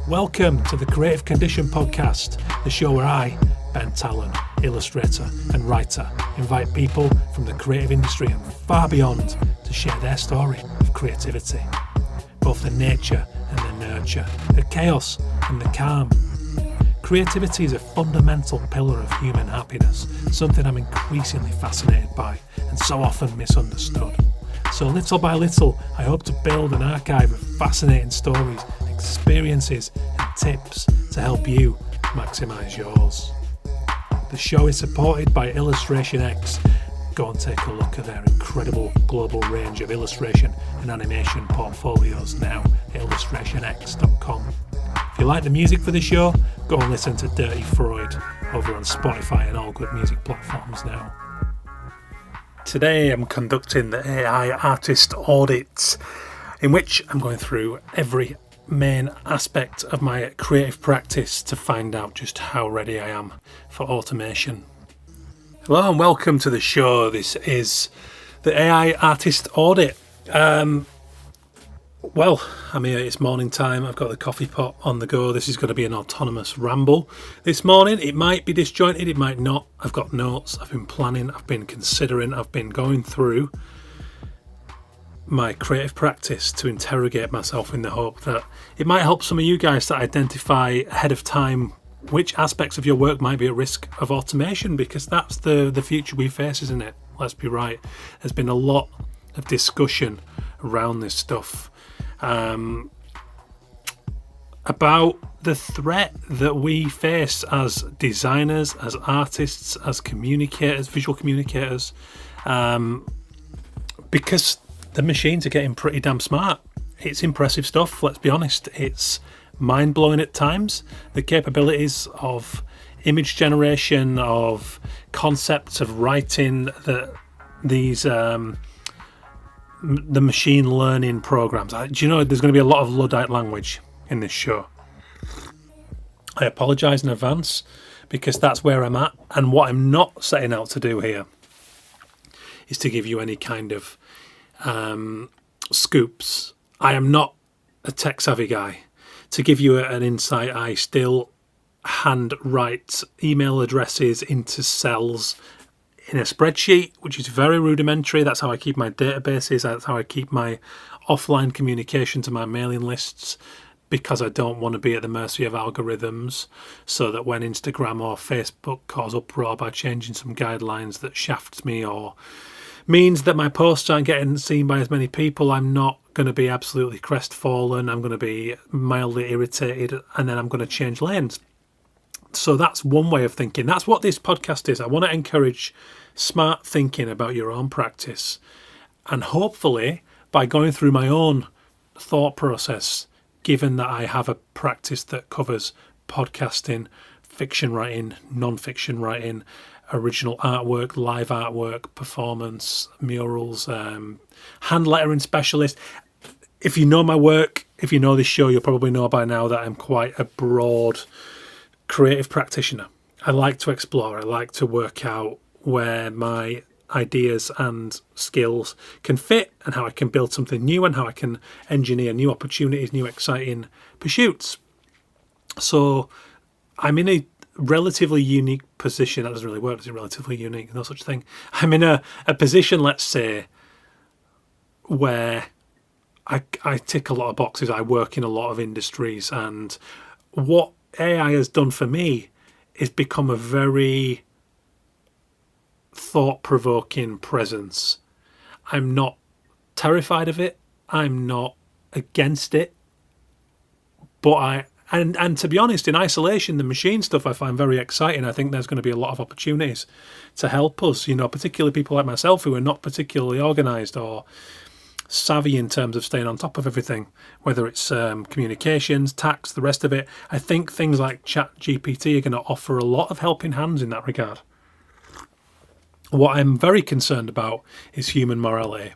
Welcome to the Creative Condition Podcast, the show where I, Ben Talon, illustrator and writer, invite people from the creative industry and far beyond to share their story of creativity. Both the nature and the nurture, the chaos and the calm. Creativity is a fundamental pillar of human happiness, something I'm increasingly fascinated by and so often misunderstood. So little by little, I hope to build an archive of fascinating stories, experiences and tips to help you maximise yours. The show is supported by Illustration X. Go and take a look at their incredible global range of illustration and animation portfolios now at illustrationx.com. If you like the music for the show, go and listen to Dirty Freud over on Spotify and all good music platforms now. Today I'm conducting the AI Artist Audit, in which I'm going through every main aspect of my creative practice to find out just how ready I am for automation. Hello and welcome to the show. This is the AI Artist Audit. Well, I'm here, it's morning time, I've got the coffee pot on the go. This is going to be an autonomous ramble this morning. It might be disjointed, it might not. I've got notes, I've been planning, I've been considering, I've been going through my creative practice to interrogate myself in the hope that it might help some of you guys to identify ahead of time which aspects of your work might be at risk of automation, because that's the future we face, isn't it? Let's be right. There's been a lot of discussion around this stuff. About the threat that we face as designers, as artists, as communicators, visual communicators, because the machines are getting pretty damn smart. It's impressive stuff, let's be honest. It's mind-blowing at times. The capabilities of image generation, of concepts of writing, the machine learning programs. Do you know there's going to be a lot of Luddite language in this show? I apologise in advance because that's where I'm at, and what I'm not setting out to do here is to give you any kind of scoops. I am not a tech savvy guy. To give you an insight, I still hand write email addresses into cells in a spreadsheet, which is very rudimentary. That's how I keep my databases. That's how I keep my offline communication to my mailing lists, because I don't want to be at the mercy of algorithms, so that when Instagram or Facebook cause uproar by changing some guidelines that shafts me or means that my posts aren't getting seen by as many people, I'm not going to be absolutely crestfallen. I'm going to be mildly irritated, and then I'm going to change lanes. So that's one way of thinking. That's what this podcast is. I want to encourage smart thinking about your own practice. And hopefully, by going through my own thought process, given that I have a practice that covers podcasting, fiction writing, non-fiction writing, original artwork, live artwork, performance, murals, hand lettering specialist. If you know my work, if you know this show, you'll probably know by now that I'm quite a broad creative practitioner. I like to explore. I like to work out where my ideas and skills can fit, and how I can build something new, and how I can engineer new opportunities, new exciting pursuits. So I'm in a relatively unique position. That doesn't really work. Is it relatively unique? No such thing. I'm in a position, let's say, where I tick a lot of boxes. I work in a lot of industries, and what AI has done for me is become a very thought-provoking presence. I'm not terrified of it. I'm not against it. But And to be honest, in isolation, the machine stuff I find very exciting. I think there's going to be a lot of opportunities to help us, particularly people like myself who are not particularly organised or savvy in terms of staying on top of everything, whether it's communications, tax, the rest of it. I think things like ChatGPT are going to offer a lot of helping hands in that regard. What I'm very concerned about is human morality.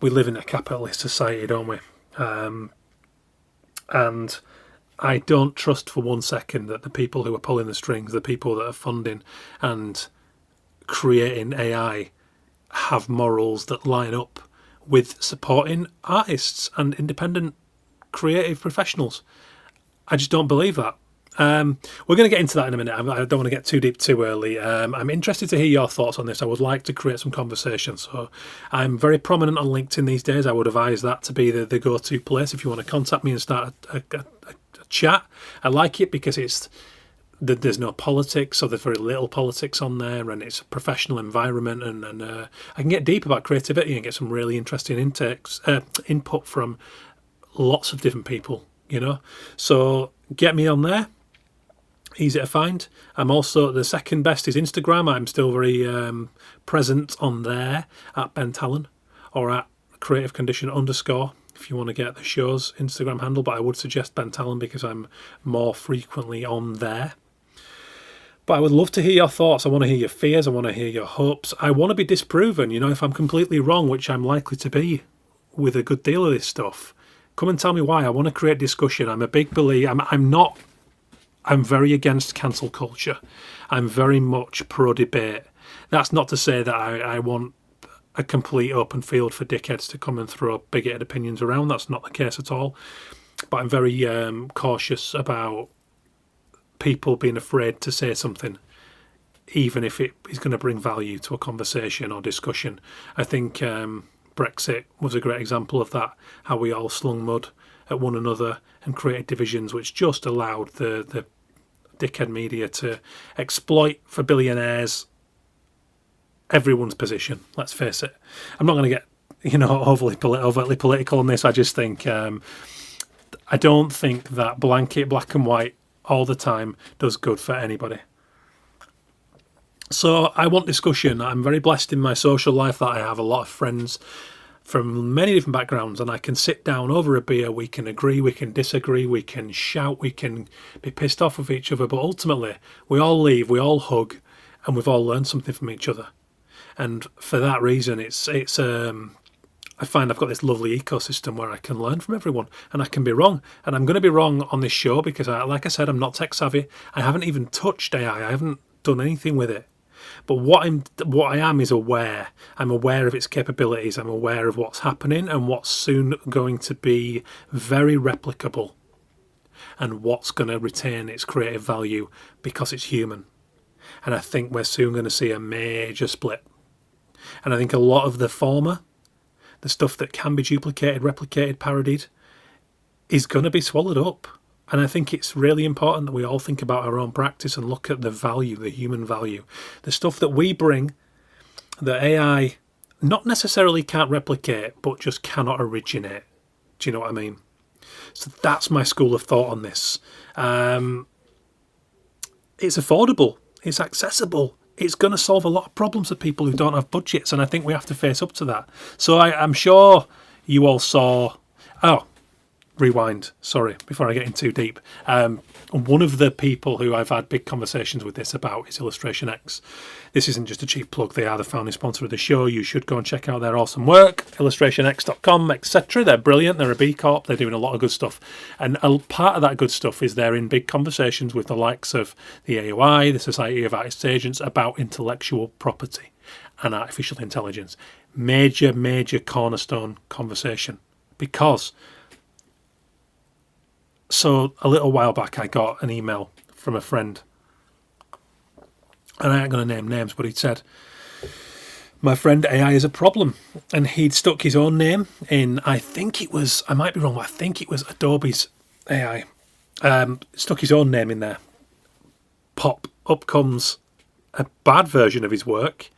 We live in a capitalist society, don't we? And I don't trust for 1 second that the people who are pulling the strings, the people that are funding and creating AI, have morals that line up with supporting artists and independent creative professionals. I just don't believe that. We're going to get into that in a minute. I don't want to get too deep too early. I'm interested to hear your thoughts on this. I would like to create some conversation. So I'm very prominent on LinkedIn these days. I would advise that to be the go-to place if you want to contact me and start a chat. I like it because there's no politics, so there's very little politics on there, and it's a professional environment, and I can get deep about creativity and get some really interesting input from lots of different people, So get me on there. Easy to find. I'm also, the second best is Instagram. I'm still very present on there at Ben Talon or at Creative Condition _ if you want to get the show's Instagram handle, but I would suggest Ben Talon because I'm more frequently on there. But I would love to hear your thoughts. I want to hear your fears. I want to hear your hopes. I want to be disproven. If I'm completely wrong, which I'm likely to be with a good deal of this stuff, come and tell me why. I want to create discussion. I'm a big believer. I'm very against cancel culture. I'm very much pro-debate. That's not to say that I want a complete open field for dickheads to come and throw bigoted opinions around. That's not the case at all. But I'm very cautious about people being afraid to say something, even if it is going to bring value to a conversation or discussion. I think Brexit was a great example of that, how we all slung mud at one another and created divisions which just allowed the dickhead media to exploit for billionaires everyone's position. Let's face it. I'm not going to get overtly political on this. I just think I don't think that blanket black and white all the time does good for anybody. So I want discussion. I'm very blessed in my social life that I have a lot of friends from many different backgrounds, and I can sit down over a beer. We can agree, we can disagree, we can shout, we can be pissed off with each other, but ultimately we all leave, we all hug, and we've all learned something from each other. And for that reason, I find I've got this lovely ecosystem where I can learn from everyone, and I can be wrong. And I'm going to be wrong on this show because, like I said, I'm not tech savvy. I haven't even touched AI. I haven't done anything with it. But what I am is aware. I'm aware of its capabilities. I'm aware of what's happening and what's soon going to be very replicable, and what's going to retain its creative value because it's human. And I think we're soon going to see a major split. And I think a lot of the former, the stuff that can be duplicated, replicated, parodied, is going to be swallowed up. And I think it's really important that we all think about our own practice and look at the value, the human value. The stuff that we bring, that AI not necessarily can't replicate, but just cannot originate. Do you know what I mean? So that's my school of thought on this. It's affordable. It's accessible. It's going to solve a lot of problems for people who don't have budgets, and I think we have to face up to that. So I'm sure you all saw... Oh, rewind. Sorry, before I get in too deep. One of the people who I've had big conversations with this about is Illustration X. This isn't just a cheap plug. They are the founding sponsor of the show. You should go and check out their awesome work, illustrationx.com, etc. They're brilliant. They're a B Corp. They're doing a lot of good stuff. And a part of that good stuff is they're in big conversations with the likes of the AOI, the Society of Artist Agents, about intellectual property and artificial intelligence. Major, major cornerstone conversation. Because... So a little while back, I got an email from a friend, and I ain't going to name names, but he'd said, my friend AI is a problem, and he'd stuck his own name in, I might be wrong, but I think it was Adobe's AI, stuck his own name in there. Pop, up comes a bad version of his work,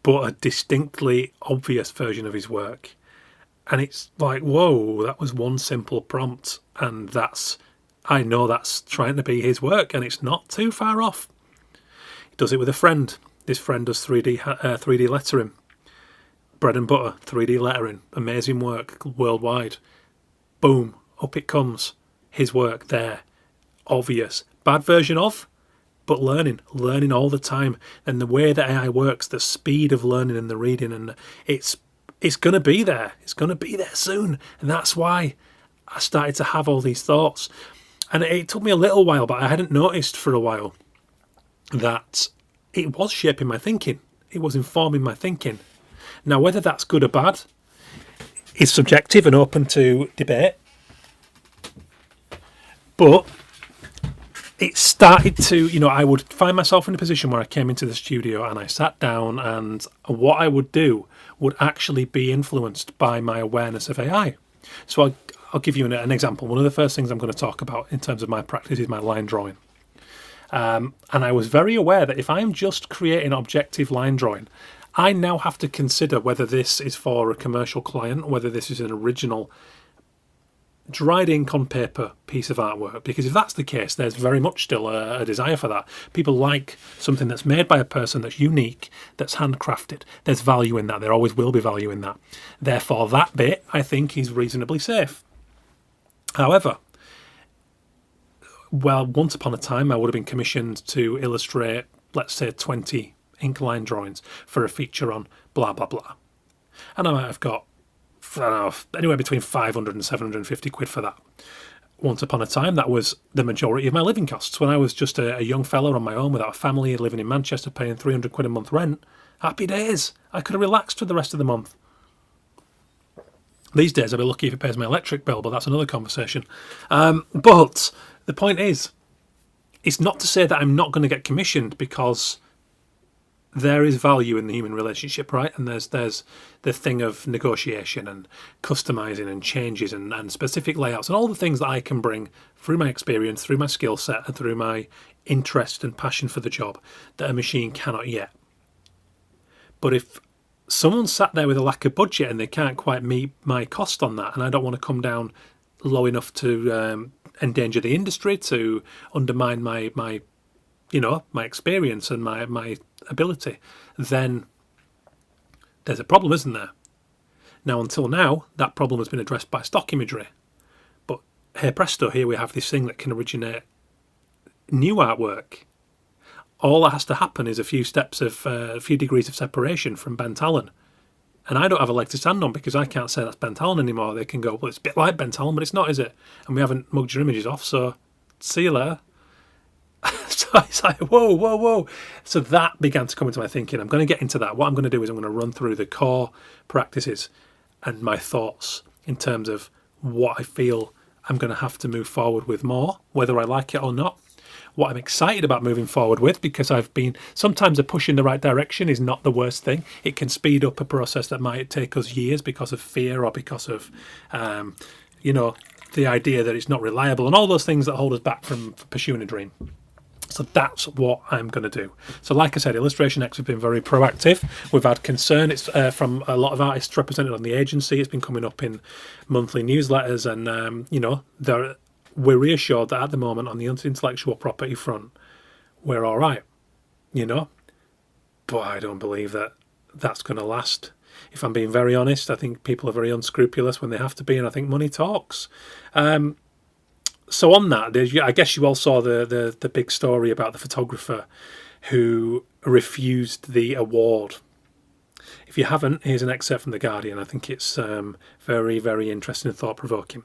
but a distinctly obvious version of his work. And it's like, whoa, that was one simple prompt. And I know that's trying to be his work, and it's not too far off. He does it with a friend. This friend does 3D lettering. Bread and butter, 3D lettering. Amazing work worldwide. Boom, up it comes. His work there. Obvious. Bad version of, but learning all the time. And the way that AI works, the speed of learning and the reading, and it's going to be there. It's going to be there soon. And that's why I started to have all these thoughts. And it took me a little while, but I hadn't noticed for a while that it was shaping my thinking. It was informing my thinking. Now, whether that's good or bad is subjective and open to debate. But it started to, I would find myself in a position where I came into the studio and I sat down, and what I would do would actually be influenced by my awareness of AI. So I'll give you an example. One of the first things I'm going to talk about in terms of my practice is my line drawing. And I was very aware that if I'm just creating objective line drawing, I now have to consider whether this is for a commercial client, whether this is an original dried ink on paper piece of artwork, because if that's the case, there's very much still a desire for that. People like something that's made by a person, that's unique, that's handcrafted. There's value in that. There always will be value in that. Therefore, that bit, I think, is reasonably safe. However, well, once upon a time, I would have been commissioned to illustrate, let's say, 20 ink line drawings for a feature on blah, blah, blah. And I might have got, I don't know, anywhere between 500 and 750 quid for that. Once upon a time, that was the majority of my living costs. When I was just a young fella on my own without a family, living in Manchester, paying 300 quid a month rent, happy days. I could have relaxed for the rest of the month. These days, I'd be lucky if it pays my electric bill, but that's another conversation. But the point is, it's not to say that I'm not going to get commissioned, because there is value in the human relationship, right? And there's the thing of negotiation and customizing and changes and specific layouts and all the things that I can bring through my experience, through my skill set, and through my interest and passion for the job that a machine cannot yet. But if someone sat there with a lack of budget and they can't quite meet my cost on that, and I don't want to come down low enough to endanger the industry, to undermine my experience and my ability, then there's a problem, isn't there? Now, until now, that problem has been addressed by stock imagery. But hey presto, here we have this thing that can originate new artwork. All that has to happen is a few degrees of separation from Ben Talon. And I don't have a leg to stand on, because I can't say that's Ben Talon anymore. They can go, well, it's a bit like Ben Talon, but it's not, is it? And we haven't mugged your images off, so see you later. So it's like, whoa. So that began to come into my thinking. I'm going to get into that. What I'm going to do is I'm going to run through the core practices and my thoughts in terms of what I feel I'm going to have to move forward with more, whether I like it or not. What I'm excited about moving forward with, because sometimes a push in the right direction is not the worst thing. It can speed up a process that might take us years because of fear or because of, the idea that it's not reliable and all those things that hold us back from pursuing a dream. So that's what I'm going to do. So like I said, Illustration X have been very proactive. We've had concern. It's from a lot of artists represented on the agency. It's been coming up in monthly newsletters, and, we're reassured that at the moment on the intellectual property front, we're all right, But I don't believe that that's going to last. If I'm being very honest, I think people are very unscrupulous when they have to be, and I think money talks. So on that, I guess you all saw the big story about the photographer who refused the award. If you haven't, here's an excerpt from The Guardian. I think it's very, very interesting and thought-provoking.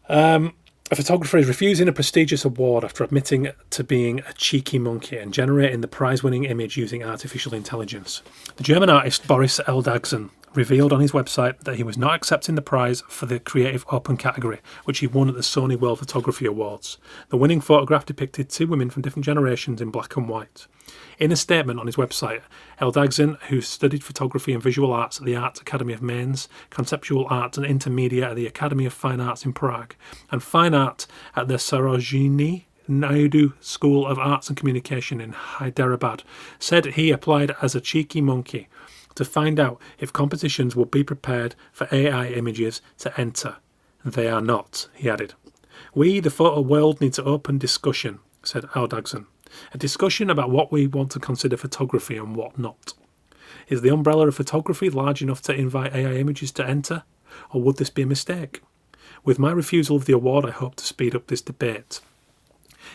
A photographer is refusing a prestigious award after admitting to being a cheeky monkey and generating the prize-winning image using artificial intelligence. The German artist Boris Eldagsen revealed on his website that he was not accepting the prize for the Creative Open category, which he won at the Sony World Photography Awards. The winning photograph depicted two women from different generations in black and white. In a statement on his website, Eldagsen, who studied photography and visual arts at the Art Academy of Mainz, conceptual art and intermedia at the Academy of Fine Arts in Prague, and fine art at the Sarojini Naidu School of Arts and Communication in Hyderabad, said he applied as a cheeky monkey to find out if competitions would be prepared for AI images to enter. They are not, he added. We, the photo world, need to open discussion, said Eldagsen. A discussion about what we want to consider photography and what not. Is the umbrella of photography large enough to invite AI images to enter? Or would this be a mistake? With my refusal of the award, I hope to speed up this debate.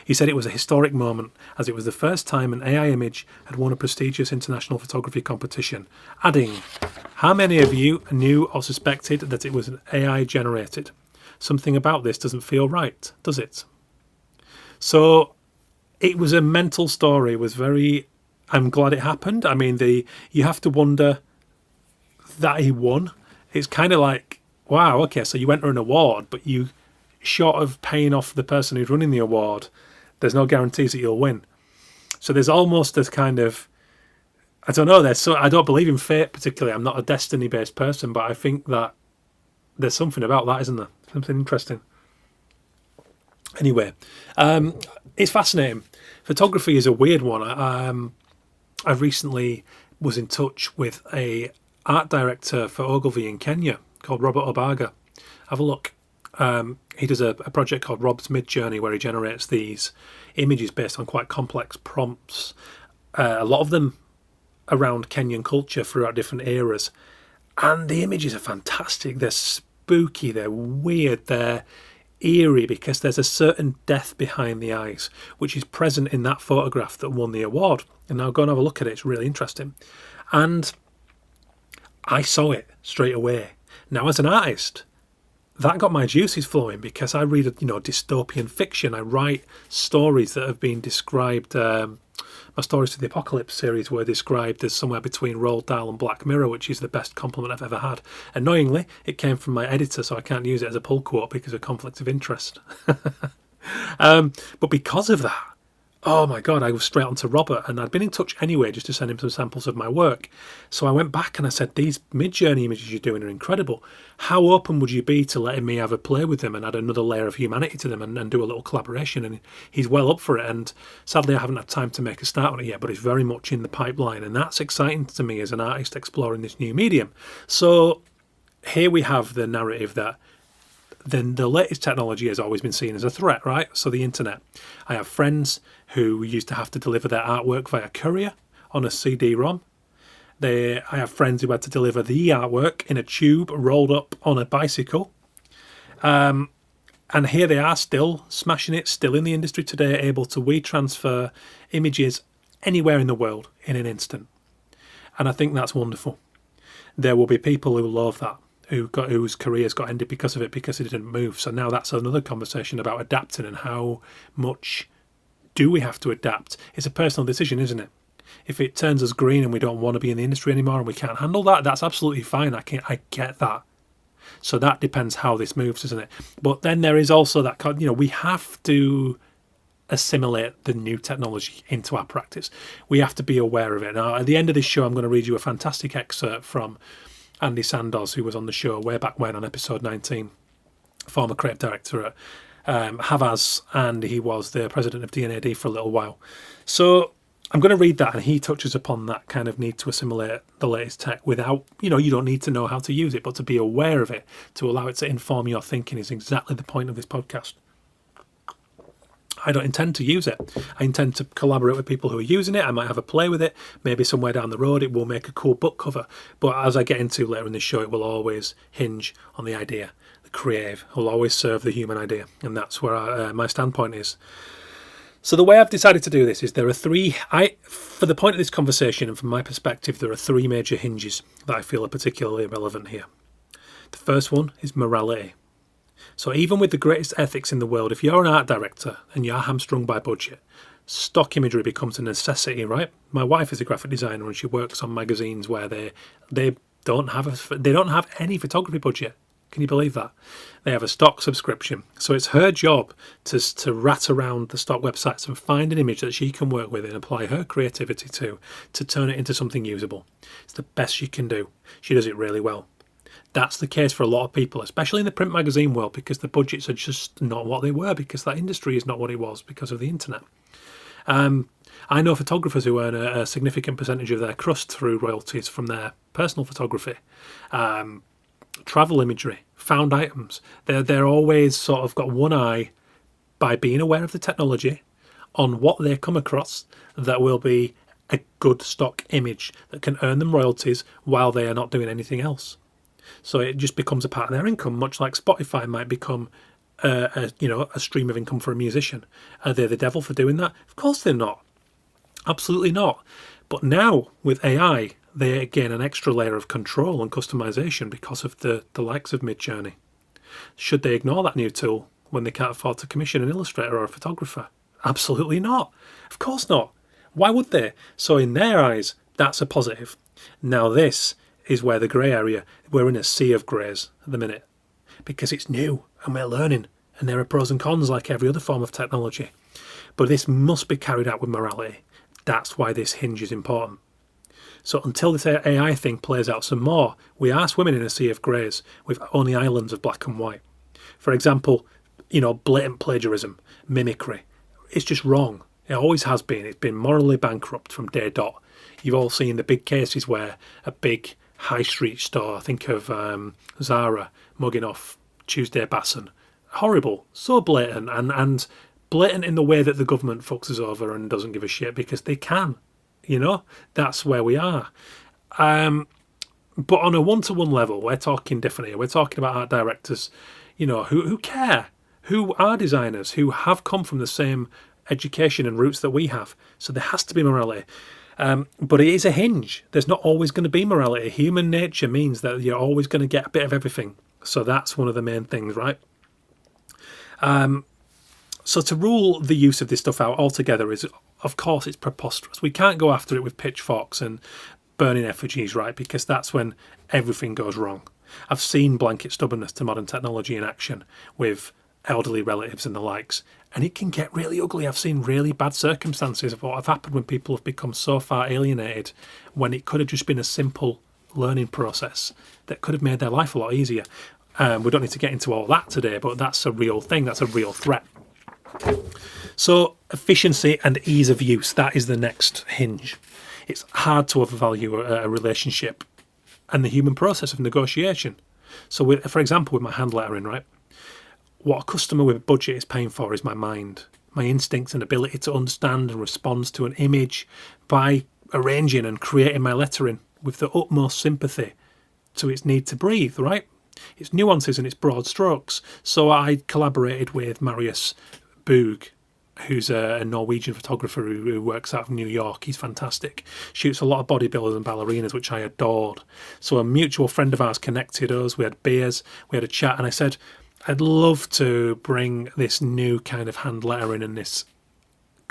He said it was a historic moment, as it was the first time an AI image had won a prestigious international photography competition, adding, how many of you knew or suspected that it was an AI generated? Something about this doesn't feel right, does it? So it was a mental story. It was very, I'm glad it happened. I mean, you have to wonder that he won. It's kind of like, wow, okay, so you enter an award, but you short of paying off the person who's running the award, there's no guarantees that you'll win. So there's almost this kind of, I don't know, I don't believe in fate particularly. I'm not a destiny-based person, but I think that there's something about that, isn't there? Something interesting. Anyway, it's fascinating. Photography is a weird one. I recently was in touch with a art director for Ogilvy in Kenya called Robert Obaga. Have a look. He does a project called Rob's Midjourney where he generates these images based on quite complex prompts. A lot of them around Kenyan culture throughout different eras. And the images are fantastic. They're spooky, they're weird, they're eerie because there's a certain depth behind the eyes, which is present in that photograph that won the award. And now go and have a look at it. It's really interesting. And I saw it straight away. Now, as an artist, that got my juices flowing because I read, dystopian fiction. I write stories that have been described. My Stories to the Apocalypse series were described as somewhere between Roald Dahl and Black Mirror, which is the best compliment I've ever had. Annoyingly, it came from my editor, so I can't use it as a pull quote because of conflict of interest. But because of that, oh my God, I was straight on to Robert, and I'd been in touch anyway just to send him some samples of my work. So I went back and I said, these Midjourney images you're doing are incredible. How open would you be to letting me have a play with them and add another layer of humanity to them and do a little collaboration? And he's well up for it. And sadly, I haven't had time to make a start on it yet, but it's very much in the pipeline. And that's exciting to me as an artist exploring this new medium. So here we have the narrative that then the latest technology has always been seen as a threat, right? So the internet. I have friends who used to have to deliver their artwork via courier on a CD-ROM. I have friends who had to deliver the artwork in a tube rolled up on a bicycle. And here they are still smashing it, still in the industry today, able to transfer images anywhere in the world in an instant. And I think that's wonderful. There will be people who love that, whose careers got ended because of it, because it didn't move. So now that's another conversation about adapting and how much do we have to adapt. It's a personal decision, isn't it? If it turns us green and we don't want to be in the industry anymore and we can't handle that, that's absolutely fine. I get that. So that depends how this moves, isn't it? But then there is also that, we have to assimilate the new technology into our practice. We have to be aware of it. Now, at the end of this show, I'm going to read you a fantastic excerpt from Andy Sandoz, who was on the show way back when on episode 19, former creative director at Havas, and he was the president of D&AD for a little while. So I'm going to read that, and he touches upon that kind of need to assimilate the latest tech without, you don't need to know how to use it, but to be aware of it, to allow it to inform your thinking is exactly the point of this podcast. I don't intend to use it. I intend to collaborate with people who are using it. I might have a play with it. Maybe somewhere down the road it will make a cool book cover. But as I get into later in the show, it will always hinge on the idea. The creative will always serve the human idea. And that's where my standpoint is. So the way I've decided to do this is there are for the point of this conversation and from my perspective, there are three major hinges that I feel are particularly relevant here. The first one is morality. So even with the greatest ethics in the world, if you're an art director and you're hamstrung by budget, stock imagery becomes a necessity, right? My wife is a graphic designer and she works on magazines where they don't have any photography budget. Can you believe that? They have a stock subscription. So it's her job to rat around the stock websites and find an image that she can work with and apply her creativity to turn it into something usable. It's the best she can do. She does it really well. That's the case for a lot of people, especially in the print magazine world, because the budgets are just not what they were, because that industry is not what it was because of the internet. I know photographers who earn a significant percentage of their crust through royalties from their personal photography, travel imagery, found items. They're always sort of got one eye by being aware of the technology on what they come across that will be a good stock image that can earn them royalties while they are not doing anything else. So it just becomes a part of their income, much like Spotify might become a stream of income for a musician. Are they the devil for doing that? Of course they're not. Absolutely not. But now with AI, they gain an extra layer of control and customization because of the likes of Midjourney. Should they ignore that new tool when they can't afford to commission an illustrator or a photographer? Absolutely not. Of course not. Why would they? So in their eyes, that's a positive. Now this is where the grey area, we're in a sea of greys at the minute because it's new and we're learning And there are pros and cons like every other form of technology. But this must be carried out with morality. That's why this hinge is important. So until this AI thing plays out some more, we are swimming in a sea of greys with only islands of black and white. For example, blatant plagiarism, mimicry. It's just wrong. It always has been. It's been morally bankrupt from day dot. You've all seen the big cases where a big high street store, I think of Zara, mugging off Tuesday Basson. Horrible. So blatant. And blatant in the way that the government fucks us over and doesn't give a shit because they can. That's where we are. But on a one-to-one level, we're talking different here. We're talking about art directors, who care, who are designers, who have come from the same education and roots that we have. So there has to be morality. But it is a hinge. There's not always going to be morality. Human nature means that you're always going to get a bit of everything. So that's one of the main things, right? So to rule the use of this stuff out altogether is, of course, it's preposterous. We can't go after it with pitchforks and burning effigies, right? Because that's when everything goes wrong. I've seen blanket stubbornness to modern technology in action with elderly relatives and the likes, and it can get really ugly. I've seen really bad circumstances of what have happened when people have become so far alienated when it could have just been a simple learning process that could have made their life a lot easier. We don't need to get into all that today, but that's a real thing. That's a real threat. So efficiency and ease of use, that is the next hinge. It's hard to overvalue a relationship and the human process of negotiation. So for example, with my hand lettering, right? What a customer with a budget is paying for is my mind, my instincts and ability to understand and respond to an image by arranging and creating my lettering with the utmost sympathy to its need to breathe, right? Its nuances and its broad strokes. So I collaborated with Marius Boog, who's a Norwegian photographer who works out of New York. He's fantastic. Shoots a lot of bodybuilders and ballerinas, which I adored. So a mutual friend of ours connected us. We had beers, we had a chat, and I said, I'd love to bring this new kind of hand lettering and this,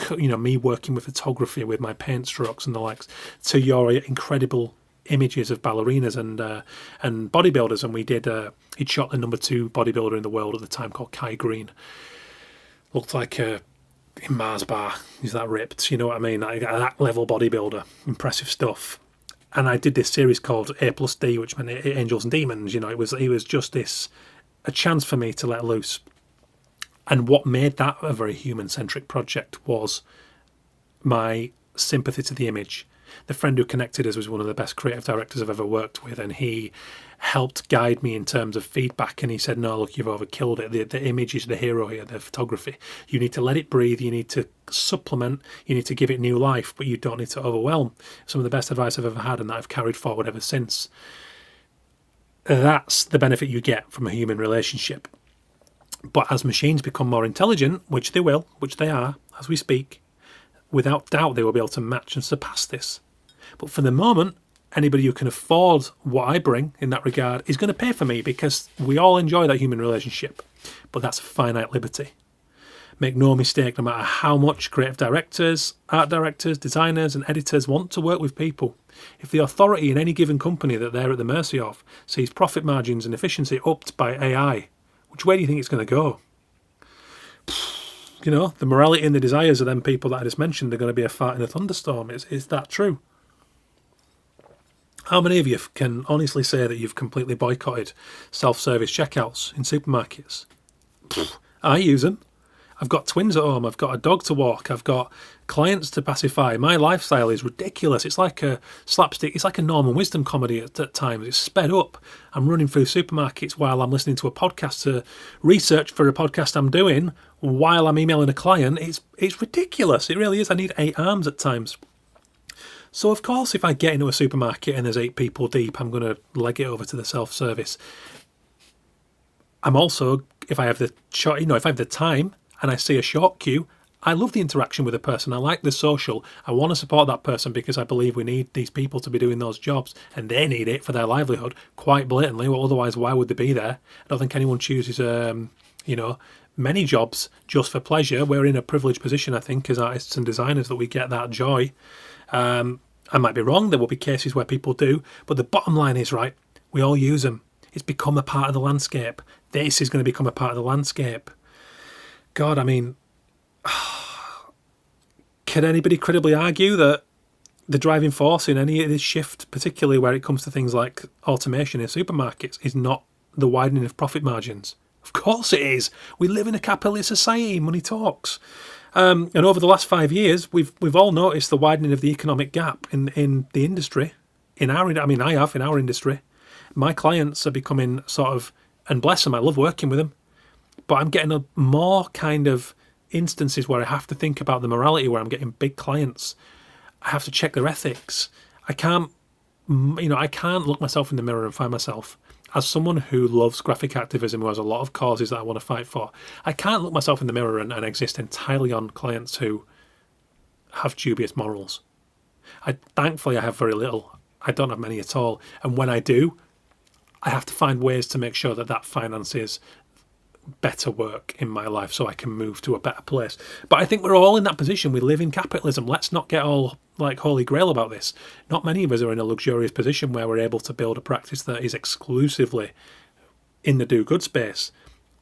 me working with photography with my paint strokes and the likes to your incredible images of ballerinas and bodybuilders. And we did, he'd shot the number 2 bodybuilder in the world at the time called Kai Green. Looked like a Mars bar. He's that ripped, you know what I mean? Like that level bodybuilder. Impressive stuff. And I did this series called A+D, which meant Angels and Demons. It was just a chance for me to let loose. And what made that a very human-centric project was my sympathy to the image. The friend who connected us was one of the best creative directors I've ever worked with, and he helped guide me in terms of feedback. And he said, no, look, you've overkilled it. The image is the hero here, the photography. You need to let it breathe. You need to supplement. You need to give it new life, but you don't need to overwhelm. Some of the best advice I've ever had, and that I've carried forward ever since. That's the benefit you get from a human relationship. But as machines become more intelligent, which they will, which they are, as we speak, without doubt they will be able to match and surpass this. But for the moment, anybody who can afford what I bring in that regard is going to pay for me, because we all enjoy that human relationship. But that's a finite liberty. Make no mistake, no matter how much creative directors, art directors, designers and editors want to work with people, if the authority in any given company that they're at the mercy of sees profit margins and efficiency upped by AI, which way do you think it's going to go? The morality and the desires of them people that I just mentioned are going to be a fart in a thunderstorm. Is that true? How many of you can honestly say that you've completely boycotted self-service checkouts in supermarkets? I use them. I've got twins at home. I've got a dog to walk. I've got clients to pacify. My lifestyle is ridiculous. It's like a slapstick. It's like a Norman Wisdom comedy at times. It's sped up. I'm running through supermarkets while I'm listening to a podcast to research for a podcast I'm doing while I'm emailing a client. It's ridiculous. It really is. I need 8 arms at times. So, of course, if I get into a supermarket and there's 8 people deep, I'm going to leg it over to the self-service. I'm also, if I have the time and I see a short queue, I love the interaction with a person. I like the social. I want to support that person because I believe we need these people to be doing those jobs, and they need it for their livelihood quite blatantly. Well, otherwise, why would they be there? I don't think anyone chooses, many jobs just for pleasure. We're in a privileged position, I think, as artists and designers, that we get that joy. I might be wrong. There will be cases where people do, but the bottom line is, right, we all use them. It's become a part of the landscape. This is going to become a part of the landscape. God, I mean, can anybody credibly argue that the driving force in any of this shift, particularly where it comes to things like automation in supermarkets, is not the widening of profit margins? Of course it is. We live in a capitalist society. Money talks. And over the last 5 years, we've all noticed the widening of the economic gap in the industry. I have in our industry. My clients are becoming sort of, and bless them, I love working with them, but I'm getting a more kind of instances where I have to think about the morality, where I'm getting big clients. I have to check their ethics. I can't look myself in the mirror and find myself, as someone who loves graphic activism, who has a lot of causes that I want to fight for, I can't look myself in the mirror and exist entirely on clients who have dubious morals. Thankfully, I have very little. I don't have many at all. And when I do, I have to find ways to make sure that finances better work in my life so I can move to a better place. But I think we're all in that position. We live in capitalism. Let's not get all like holy grail about this. Not many of us are in a luxurious position where we're able to build a practice that is exclusively in the do good space.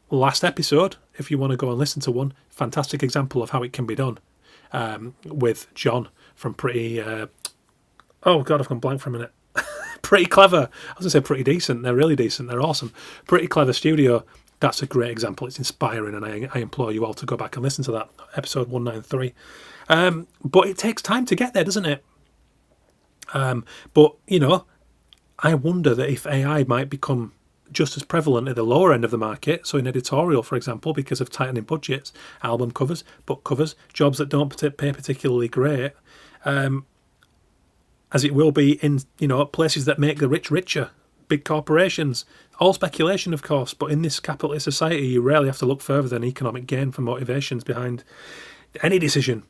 Last episode, if you want to go and listen to one, fantastic example of how it can be done, with John from Pretty I've gone blank for a minute. Pretty Clever. I was going to say Pretty Decent. They're really decent. They're awesome. Pretty Clever Studio. That's a great example. It's inspiring, and I implore you all to go back and listen to that, episode 193. But it takes time to get there, doesn't it? But, I wonder that if AI might become just as prevalent at the lower end of the market, so in editorial, for example, because of tightening budgets, album covers, book covers, jobs that don't pay particularly great, as it will be in, places that make the rich richer, big corporations. All speculation, of course, but in this capitalist society, you rarely have to look further than economic gain for motivations behind any decision.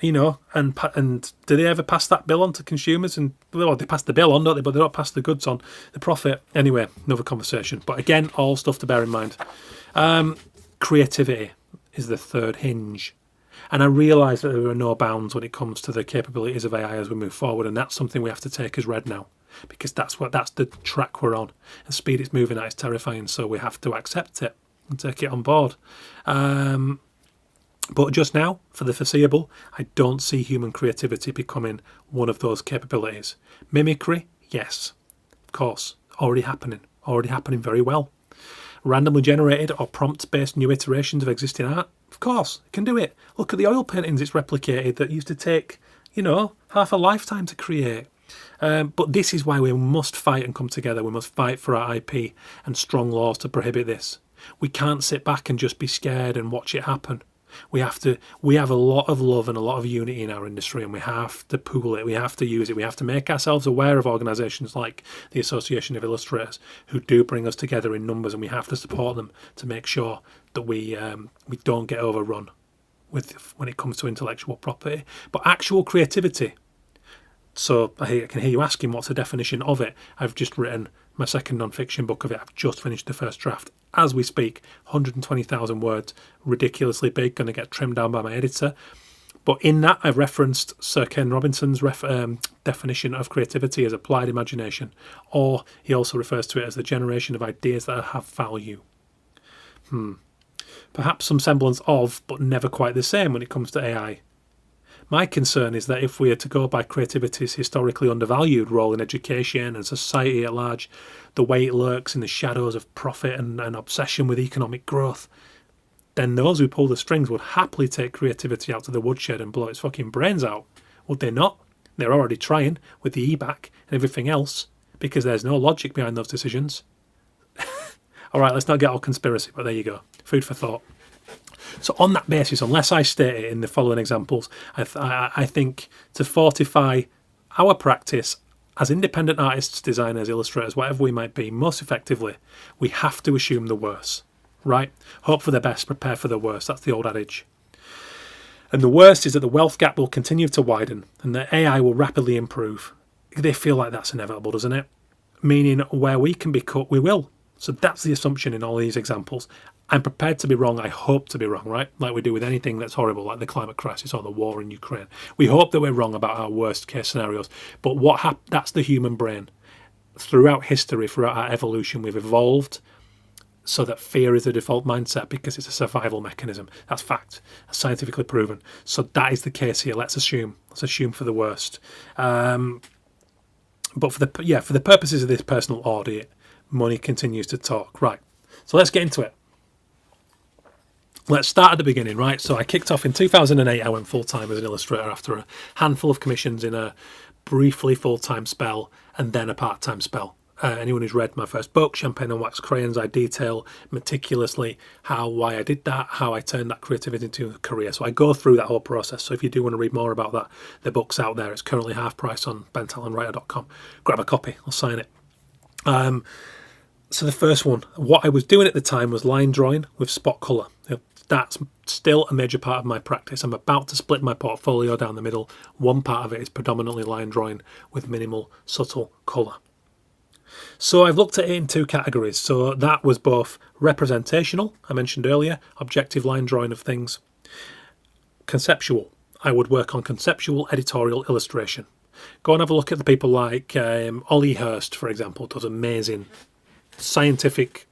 And do they ever pass that bill on to consumers? And well, they pass the bill on, don't they? But they don't pass the goods on, the profit. Anyway, another conversation. But again, all stuff to bear in mind. Creativity is the third hinge. And I realise that there are no bounds when it comes to the capabilities of AI as we move forward, and that's something we have to take as read now, because that's the track we're on. The speed it's moving at is terrifying, so we have to accept it and take it on board. But just now, for the foreseeable, I don't see human creativity becoming one of those capabilities. Mimicry, yes, of course, already happening very well. Randomly generated or prompt-based new iterations of existing art, of course, it can do it. Look at the oil paintings it's replicated that used to take, half a lifetime to create. But this is why we must fight and come together. We must fight for our IP and strong laws to prohibit this. We can't sit back and just be scared and watch it happen. We have a lot of love and a lot of unity in our industry, and we have to pool it, we have to use it, we have to make ourselves aware of organisations like the Association of Illustrators who do bring us together in numbers, and we have to support them to make sure that we don't get overrun when it comes to intellectual property. But actual creativity, so I can hear you asking what's the definition of it. I've just written my second non-fiction book of it. I've just finished the first draft as we speak, 120,000 words, ridiculously big, going to get trimmed down by my editor. But in that, I've referenced Sir Ken Robinson's definition of creativity as applied imagination, or he also refers to it as the generation of ideas that have value. Perhaps some semblance of, but never quite the same when it comes to AI. My concern is that if we are to go by creativity's historically undervalued role in education and society at large, the way it lurks in the shadows of profit and obsession with economic growth, then those who pull the strings would happily take creativity out to the woodshed and blow its fucking brains out. Would they not? They're already trying with the e-back and everything else, because there's no logic behind those decisions. All right, let's not get all conspiracy, but there you go. Food for thought. So on that basis, unless I state it in the following examples, I think to fortify our practice as independent artists, designers, illustrators, whatever we might be, most effectively, we have to assume the worst, right? Hope for the best, prepare for the worst. That's the old adage. And the worst is that the wealth gap will continue to widen and that AI will rapidly improve. They feel like that's inevitable, doesn't it? Meaning where we can be cut, we will. So that's the assumption in all these examples. I'm prepared to be wrong. I hope to be wrong, right? Like we do with anything that's horrible, like the climate crisis or the war in Ukraine. We hope that we're wrong about our worst case scenarios. But that's the human brain. Throughout history, throughout our evolution, we've evolved so that fear is the default mindset because it's a survival mechanism. That's fact. That's scientifically proven. So that is the case here. Let's assume for the worst. But for the purposes of this personal audit, money continues to talk. Right. So let's get into it. Let's start at the beginning, right? So I kicked off in 2008. I went full-time as an illustrator after a handful of commissions in a briefly full-time spell and then a part-time spell. Anyone who's read my first book, Champagne and Wax Crayons, I detail meticulously why I did that, how I turned that creativity into a career. So I go through that whole process. So if you do want to read more about that, the book's out there. It's currently half price on bentallenwriter.com. Grab a copy. I'll sign it. So the first one, what I was doing at the time was line drawing with spot colour. That's still a major part of my practice. I'm about to split my portfolio down the middle. One part of it is predominantly line drawing with minimal, subtle colour. So I've looked at it in two categories. So that was both representational, I mentioned earlier, objective line drawing of things. Conceptual. I would work on conceptual editorial illustration. Go and have a look at the people like Ollie Hurst, for example, does amazing scientific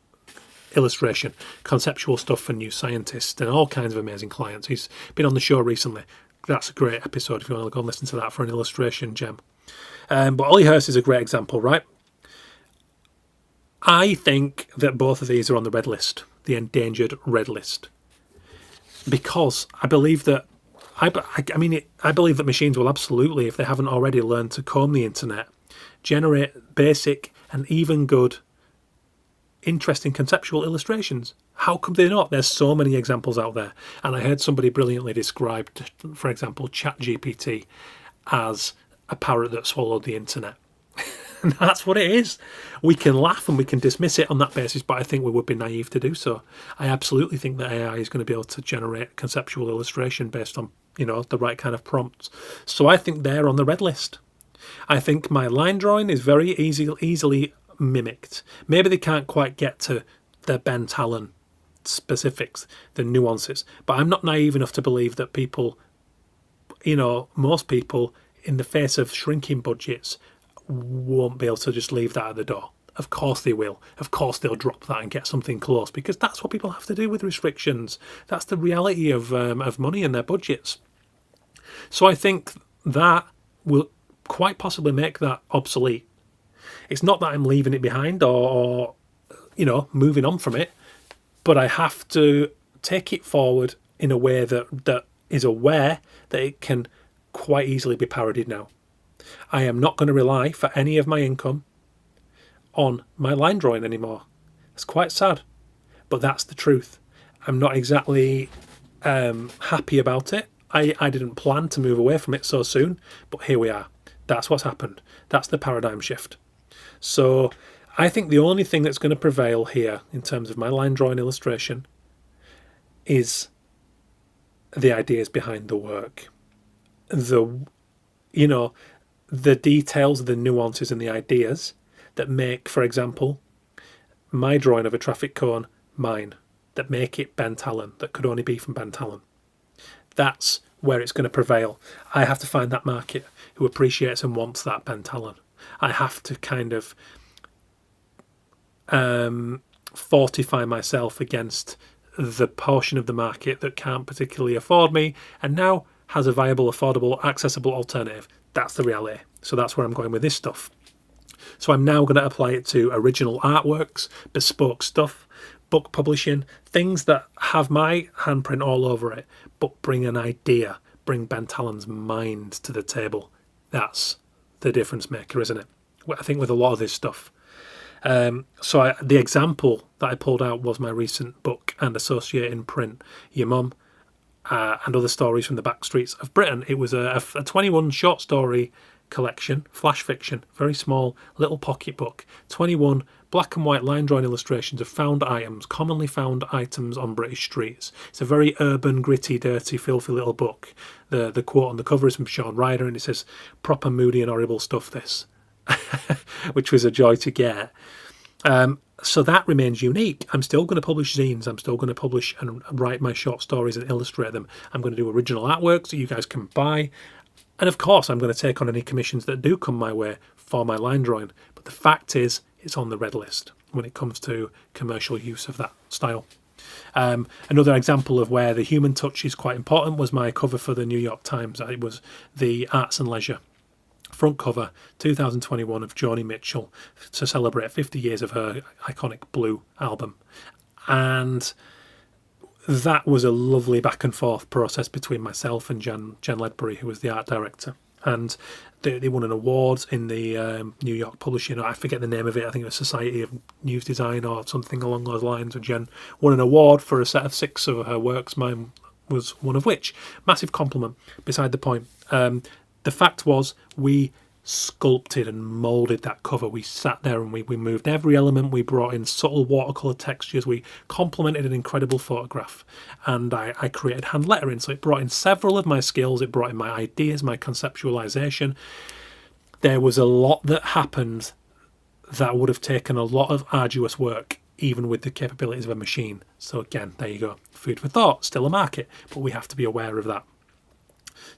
illustration, conceptual stuff for new scientists and all kinds of amazing clients. He's been on the show recently. That's a great episode if you want to go and listen to that for an illustration gem. But Ollie Hurst is a great example, right? I think that both of these are on the red list, the endangered red list, because I believe that I believe that machines will absolutely, if they haven't already learned to comb the internet, generate basic and even good, interesting conceptual illustrations. How come they not? There's so many examples out there. And I heard somebody brilliantly describe, for example, ChatGPT as a parrot that swallowed the internet. And that's what it is. We can laugh and we can dismiss it on that basis, but I think we would be naive to do so. I absolutely think that AI is going to be able to generate conceptual illustration based on, the right kind of prompts. So I think they're on the red list. I think my line drawing is very easily mimicked. Maybe they can't quite get to the Ben Tallen specifics, the nuances, but I'm not naive enough to believe that people, most people in the face of shrinking budgets won't be able to just leave that at the door. Of course they will. Of course they'll drop that and get something close, because that's what people have to do with restrictions. That's the reality of money and their budgets. So I think that will quite possibly make that obsolete. It's not that I'm leaving it behind or moving on from it, but I have to take it forward in a way that is aware that it can quite easily be parodied now. I am not going to rely for any of my income on my line drawing anymore. It's quite sad, but that's the truth. I'm not exactly happy about it. I didn't plan to move away from it so soon, but here we are. That's what's happened. That's the paradigm shift. So I think the only thing that's going to prevail here in terms of my line drawing illustration is the ideas behind the work. The details, the nuances and the ideas that make, for example, my drawing of a traffic cone mine, that make it Ben Tallen, that could only be from Ben Tallen. That's where it's going to prevail. I have to find that market who appreciates and wants that Ben Tallen. I have to kind of fortify myself against the portion of the market that can't particularly afford me and now has a viable, affordable, accessible alternative. That's the reality. So that's where I'm going with this stuff. So I'm now going to apply it to original artworks, bespoke stuff, book publishing, things that have my handprint all over it, but bring an idea, bring Ben Tallen's mind to the table. That's the difference maker, isn't it? I think with a lot of this stuff. The example that I pulled out was my recent book and associated print, Your Mum, and Other Stories from the Back Streets of Britain. It was a 21 short story collection, flash fiction, very small little pocket book, 21 black and white line drawing illustrations of found items, commonly found items on British streets. It's a very urban, gritty, dirty, filthy little book. The quote on the cover is from Sean Ryder and it says, "Proper moody and horrible stuff this," which was a joy to get. So that remains unique. I'm still going to publish zines. I'm still going to publish and write my short stories and illustrate them. I'm going to do original artworks that you guys can buy. And of course, I'm going to take on any commissions that do come my way for my line drawing. But the fact is, it's on the red list. when it comes to commercial use of that style. Another example of where the human touch is quite important was my cover for the New York Times. It was the Arts and Leisure front cover 2021 of Joni Mitchell to celebrate 50 years of her iconic Blue album. And that was a lovely back and forth process between myself and Jen Ledbury, who was the art director. And they won an award in the New York Publishing, I forget the name of it, I think it was Society of News Design or something along those lines. And Jen won an award for a set of 6 of her works, mine was one of which. Massive compliment, beside the point. The fact was, we sculpted and moulded that cover. We sat there and we moved every element. We brought in subtle watercolour textures. We complemented an incredible photograph. And I created hand lettering. So it brought in several of my skills. It brought in my ideas, my conceptualisation. There was a lot that happened that would have taken a lot of arduous work, even with the capabilities of a machine. So again, there you go. Food for thought, still a market, but we have to be aware of that.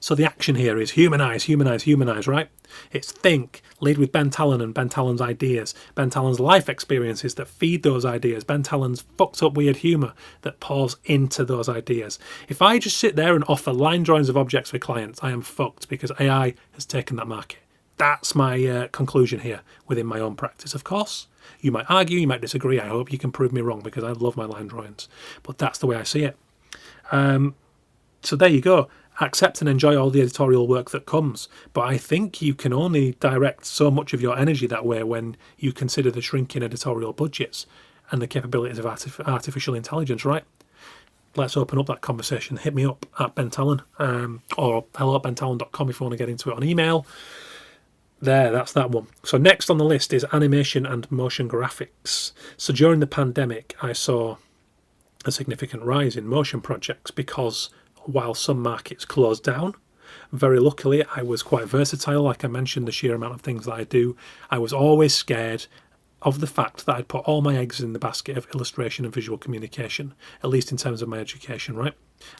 So the action here is humanise, humanise, humanise, right? It's think, lead with Ben Talon and Ben Talon's ideas, Ben Talon's life experiences that feed those ideas, Ben Talon's fucked up weird humour that pours into those ideas. If I just sit there and offer line drawings of objects for clients, I am fucked because AI has taken that market. That's my conclusion here within my own practice. Of course, you might argue, you might disagree. I hope you can prove me wrong because I love my line drawings. But that's the way I see it. So there you go. Accept and enjoy all the editorial work that comes. But I think you can only direct so much of your energy that way when you consider the shrinking editorial budgets and the capabilities of artificial intelligence, right? Let's open up that conversation. Hit me up at Ben Talon or hello@bentalon.com if you want to get into it on email. There, that's that one. So next on the list is animation and motion graphics. So during the pandemic, I saw a significant rise in motion projects because while some markets closed down, very luckily I was quite versatile. Like I mentioned, the sheer amount of things that I do, I was always scared of the fact that I'd put all my eggs in the basket of illustration and visual communication, at least in terms of my education, right?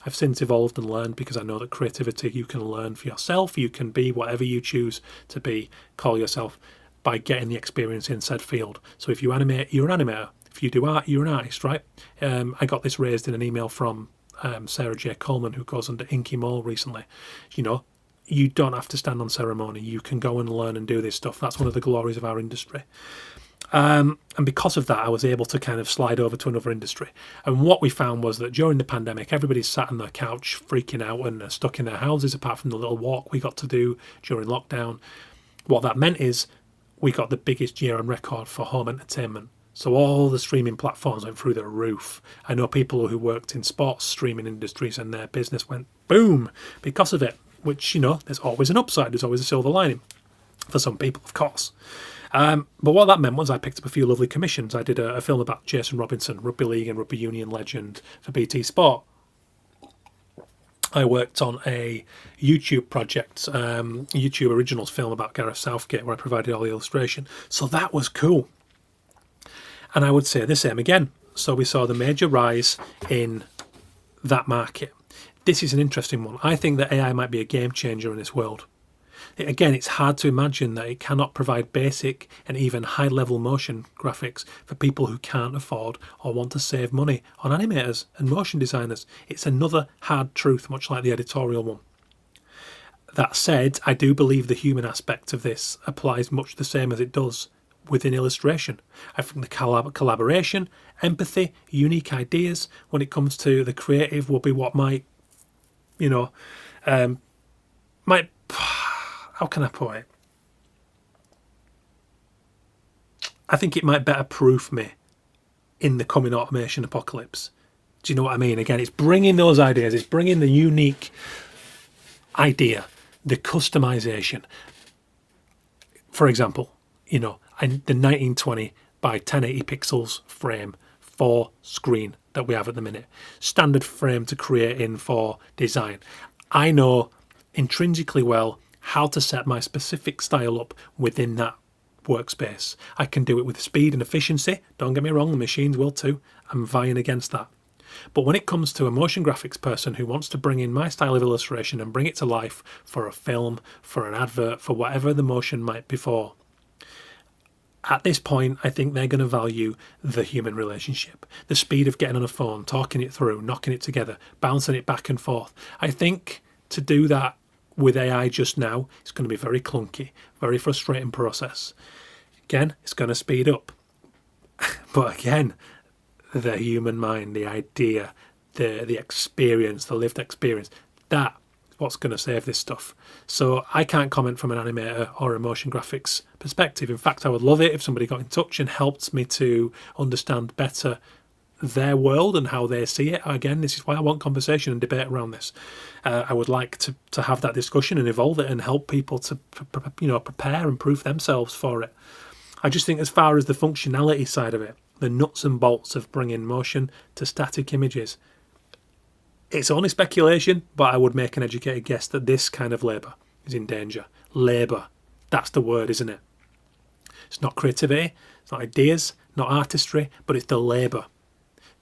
I've since evolved and learned because I know that creativity you can learn for yourself. You can be whatever you choose to be, call yourself, by getting the experience in said field. So if you animate, you're an animator. If you do art, you're an artist, right? I got this raised in an email from Sarah J. Coleman, who goes under Inky Mole recently. You know, you don't have to stand on ceremony. You can go and learn and do this stuff. That's one of the glories of our industry. And because of that, I was able to kind of slide over to another industry. And what we found was that during the pandemic, everybody sat on their couch freaking out and stuck in their houses, apart from the little walk we got to do during lockdown. What that meant is we got the biggest year on record for home entertainment. So all the streaming platforms went through the roof. I know people who worked in sports streaming industries and their business went boom because of it, which, you know, there's always an upside. There's always a silver lining for some people, of course. But what that meant was I picked up a few lovely commissions. I did a film about Jason Robinson, rugby league and rugby union legend for BT Sport. I worked on a YouTube project, YouTube Originals film about Gareth Southgate, where I provided all the illustration. So that was cool. And I would say the same again. So we saw the major rise in that market. This is an interesting one. I think that AI might be a game changer in this world. Again, it's hard to imagine that it cannot provide basic and even high-level motion graphics for people who can't afford or want to save money on animators and motion designers. It's another hard truth, much like the editorial one. That said, I do believe the human aspect of this applies much the same as it does within illustration. I think the collaboration, empathy, unique ideas when it comes to the creative will be what might, how can I put it? I think it might better proof me in the coming automation apocalypse. Do you know what I mean? Again, it's bringing those ideas, it's bringing the unique idea, the customization. For example, the 1920 by 1080 pixels frame for screen that we have at the minute. Standard frame to create in for design. I know intrinsically well how to set my specific style up within that workspace. I can do it with speed and efficiency. Don't get me wrong, the machines will too. I'm vying against that. But when it comes to a motion graphics person who wants to bring in my style of illustration and bring it to life for a film, for an advert, for whatever the motion might be for, At this point, I think they're going to value the human relationship, the speed of getting on a phone, talking it through, knocking it together, bouncing it back and forth. I think to do that with AI just now, it's going to be very clunky, very frustrating process. Again, it's going to speed up. But again, the human mind, the idea, the experience, the lived experience, that is what's going to save this stuff. So I can't comment from an animator or a motion graphics perspective. In fact, I would love it if somebody got in touch and helped me to understand better their world and how they see it. Again, this is why I want conversation and debate around this. I would like to have that discussion and evolve it and help people to prepare and prove themselves for it. I just think as far as the functionality side of it, the nuts and bolts of bringing motion to static images, it's only speculation, but I would make an educated guess that this kind of labour is in danger. Labour, that's the word, isn't it? It's not creativity, it's not ideas, not artistry, but it's the labour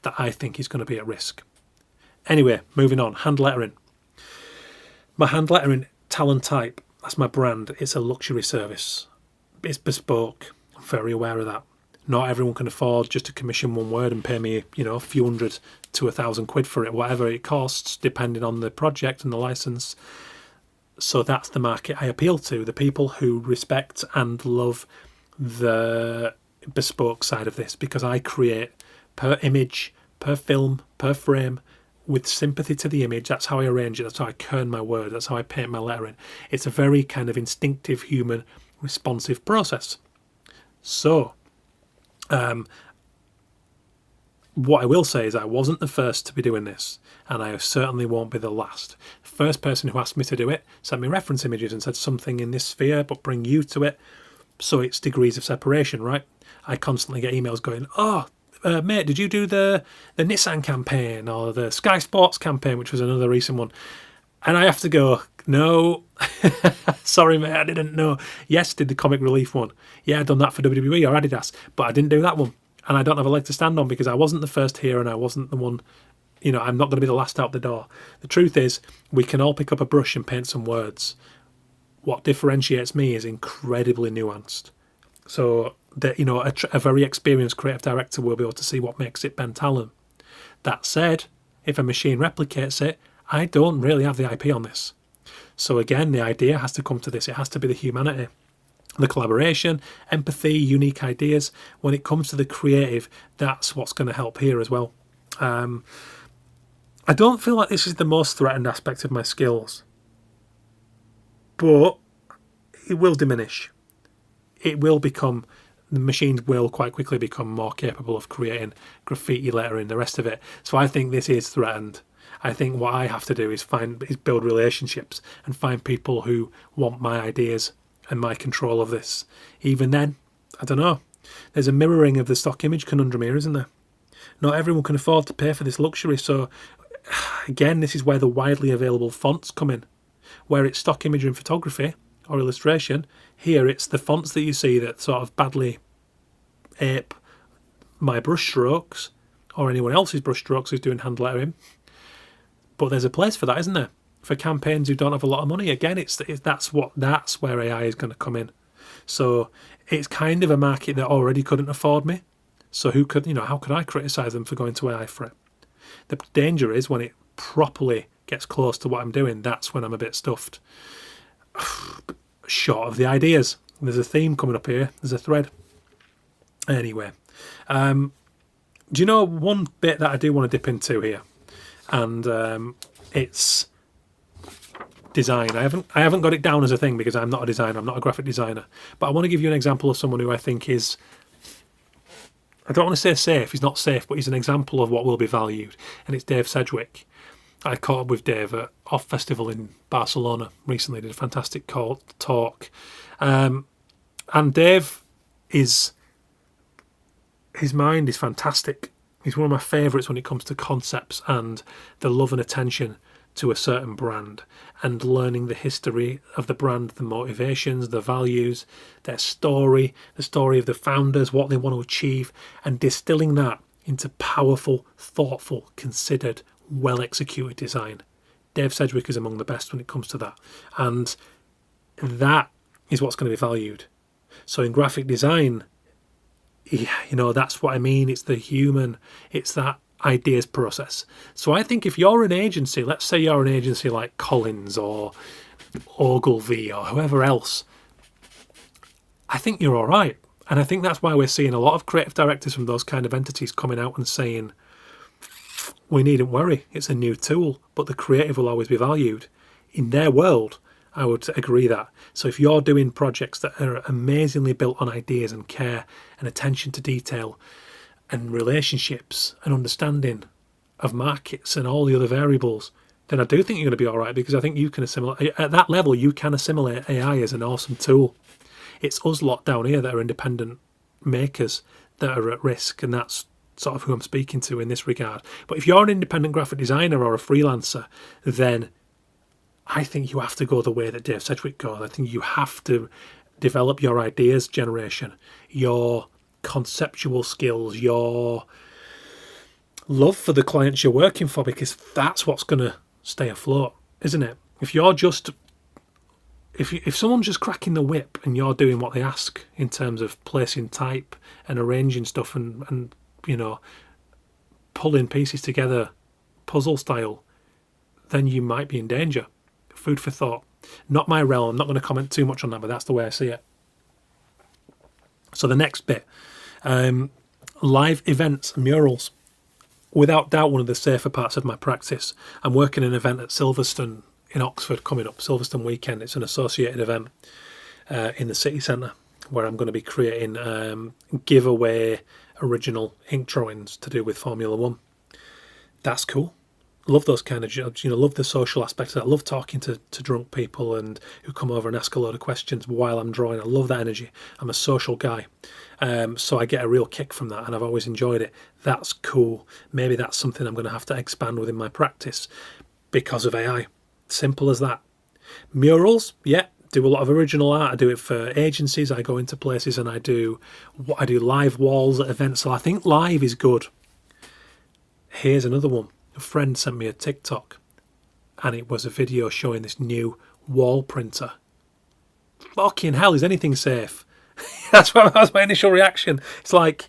that I think is going to be at risk. Anyway, moving on, hand lettering. My hand lettering, Talent Type, that's my brand. It's a luxury service. It's bespoke. I'm very aware of that. Not everyone can afford just to commission one word and pay me, a few hundred to £1,000 for it, whatever it costs, depending on the project and the license. So that's the market I appeal to, the people who respect and love the bespoke side of this, because I create per image, per film, per frame, with sympathy to the image. That's how I arrange it. That's how I kern my word. That's how I paint my lettering. It's a very kind of instinctive, human, responsive process. So, what I will say is I wasn't the first to be doing this, and I certainly won't be the last. The first person who asked me to do it sent me reference images and said something in this sphere, but bring you to it. So it's degrees of separation, right? I constantly get emails going, mate, did you do the Nissan campaign or the Sky Sports campaign, which was another recent one? And I have to go, no, sorry, mate, I didn't know. Yes, did the comic relief one. Yeah, I'd done that for WWE or Adidas, but I didn't do that one. And I don't have a leg to stand on because I wasn't the first here and I wasn't the one, I'm not going to be the last out the door. The truth is, we can all pick up a brush and paint some words. What differentiates me is incredibly nuanced. So that, a very experienced creative director will be able to see what makes it Ben Talon. That said, if a machine replicates it, I don't really have the IP on this. So again, the idea has to come to this. It has to be the humanity, the collaboration, empathy, unique ideas. When it comes to the creative, that's what's going to help here as well. I don't feel like this is the most threatened aspect of my skills, but it will diminish. The machines will quite quickly become more capable of creating graffiti lettering, the rest of it. So I think this is threatened. I think what I have to do is build relationships and find people who want my ideas and my control of this. Even then, I don't know. There's a mirroring of the stock image conundrum here, isn't there? Not everyone can afford to pay for this luxury. So again, this is where the widely available fonts come in. Where it's stock imagery in photography or illustration, here it's the fonts that you see that sort of badly ape my brush strokes or anyone else's brush strokes who's doing hand lettering. But there's a place for that, isn't there? For campaigns who don't have a lot of money. Again, that's where AI is going to come in. So it's kind of a market that already couldn't afford me. So how could I criticise them for going to AI for it? The danger is when it properly gets close to what I'm doing, that's when I'm a bit stuffed. Short of the ideas. There's a theme coming up here. There's a thread. Anyway, do you know one bit that I do want to dip into here? And it's design. I haven't got it down as a thing because I'm not a designer. I'm not a graphic designer. But I want to give you an example of someone who I think is, I don't want to say safe. He's not safe, but he's an example of what will be valued. And it's Dave Sedgwick. I caught up with Dave at Off Festival in Barcelona recently. Did a fantastic talk. And Dave his mind is fantastic. He's one of my favourites when it comes to concepts and the love and attention to a certain brand and learning the history of the brand, the motivations, the values, their story, the story of the founders, what they want to achieve, and distilling that into powerful, thoughtful, considered, well-executed design. Dave Sedgwick is among the best when it comes to that. And that is what's going to be valued. So in graphic design, Yeah, that's what I mean. It's the human, it's that ideas process. So I think if you're an agency, let's say you're an agency like Collins or Ogilvy or whoever else, I think you're all right. And I think that's why we're seeing a lot of creative directors from those kind of entities coming out and saying, we needn't worry, it's a new tool, but the creative will always be valued. In their world, I would agree that. So if you're doing projects that are amazingly built on ideas and care and attention to detail and relationships and understanding of markets and all the other variables, then I do think you're going to be all right, because I think you can assimilate, at that level, you can assimilate AI as an awesome tool. It's us lot down here that are independent makers that are at risk, and that's sort of who I'm speaking to in this regard. But if you're an independent graphic designer or a freelancer, then I think you have to go the way that Dave Sedgwick goes. I think you have to develop your ideas generation, your conceptual skills, your love for the clients you're working for, because that's what's going to stay afloat, isn't it? If you're just, if someone's just cracking the whip and you're doing what they ask in terms of placing type and arranging stuff and pulling pieces together puzzle style, then you might be in danger. Food for thought. Not my realm. I'm not going to comment too much on that, but that's the way I see it. So the next bit, live events, murals. Without doubt, one of the safer parts of my practice. I'm working an event at Silverstone in Oxford coming up, Silverstone Weekend. It's an associated event in the city centre where I'm going to be creating giveaway original ink drawings to do with Formula One. That's cool. Love those kind of jobs, love the social aspect of that. I love talking to drunk people and who come over and ask a load of questions while I'm drawing. I love that energy. I'm a social guy. So I get a real kick from that, and I've always enjoyed it. That's cool. Maybe that's something I'm going to have to expand within my practice because of AI. Simple as that. Murals, yeah, do a lot of original art. I do it for agencies. I go into places and I do live walls at events. So I think live is good. Here's another one. A friend sent me a TikTok and it was a video showing this new wall printer. Fucking hell, is anything safe? That was my initial reaction. It's like,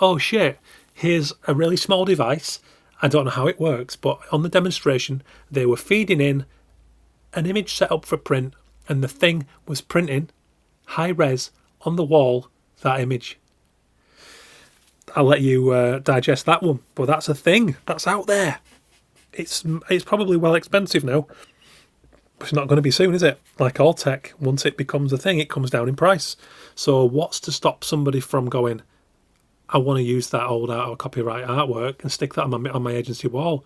oh shit, here's a really small device. I don't know how it works, but on the demonstration, they were feeding in an image set up for print, and the thing was printing high res on the wall that image. I'll let you digest that one, but that's a thing that's out there. It's probably well expensive now, but it's not going to be soon, is it? Like all tech, once it becomes a thing, it comes down in price. So what's to stop somebody from going, I want to use that old art or copyright artwork and stick that on my agency wall.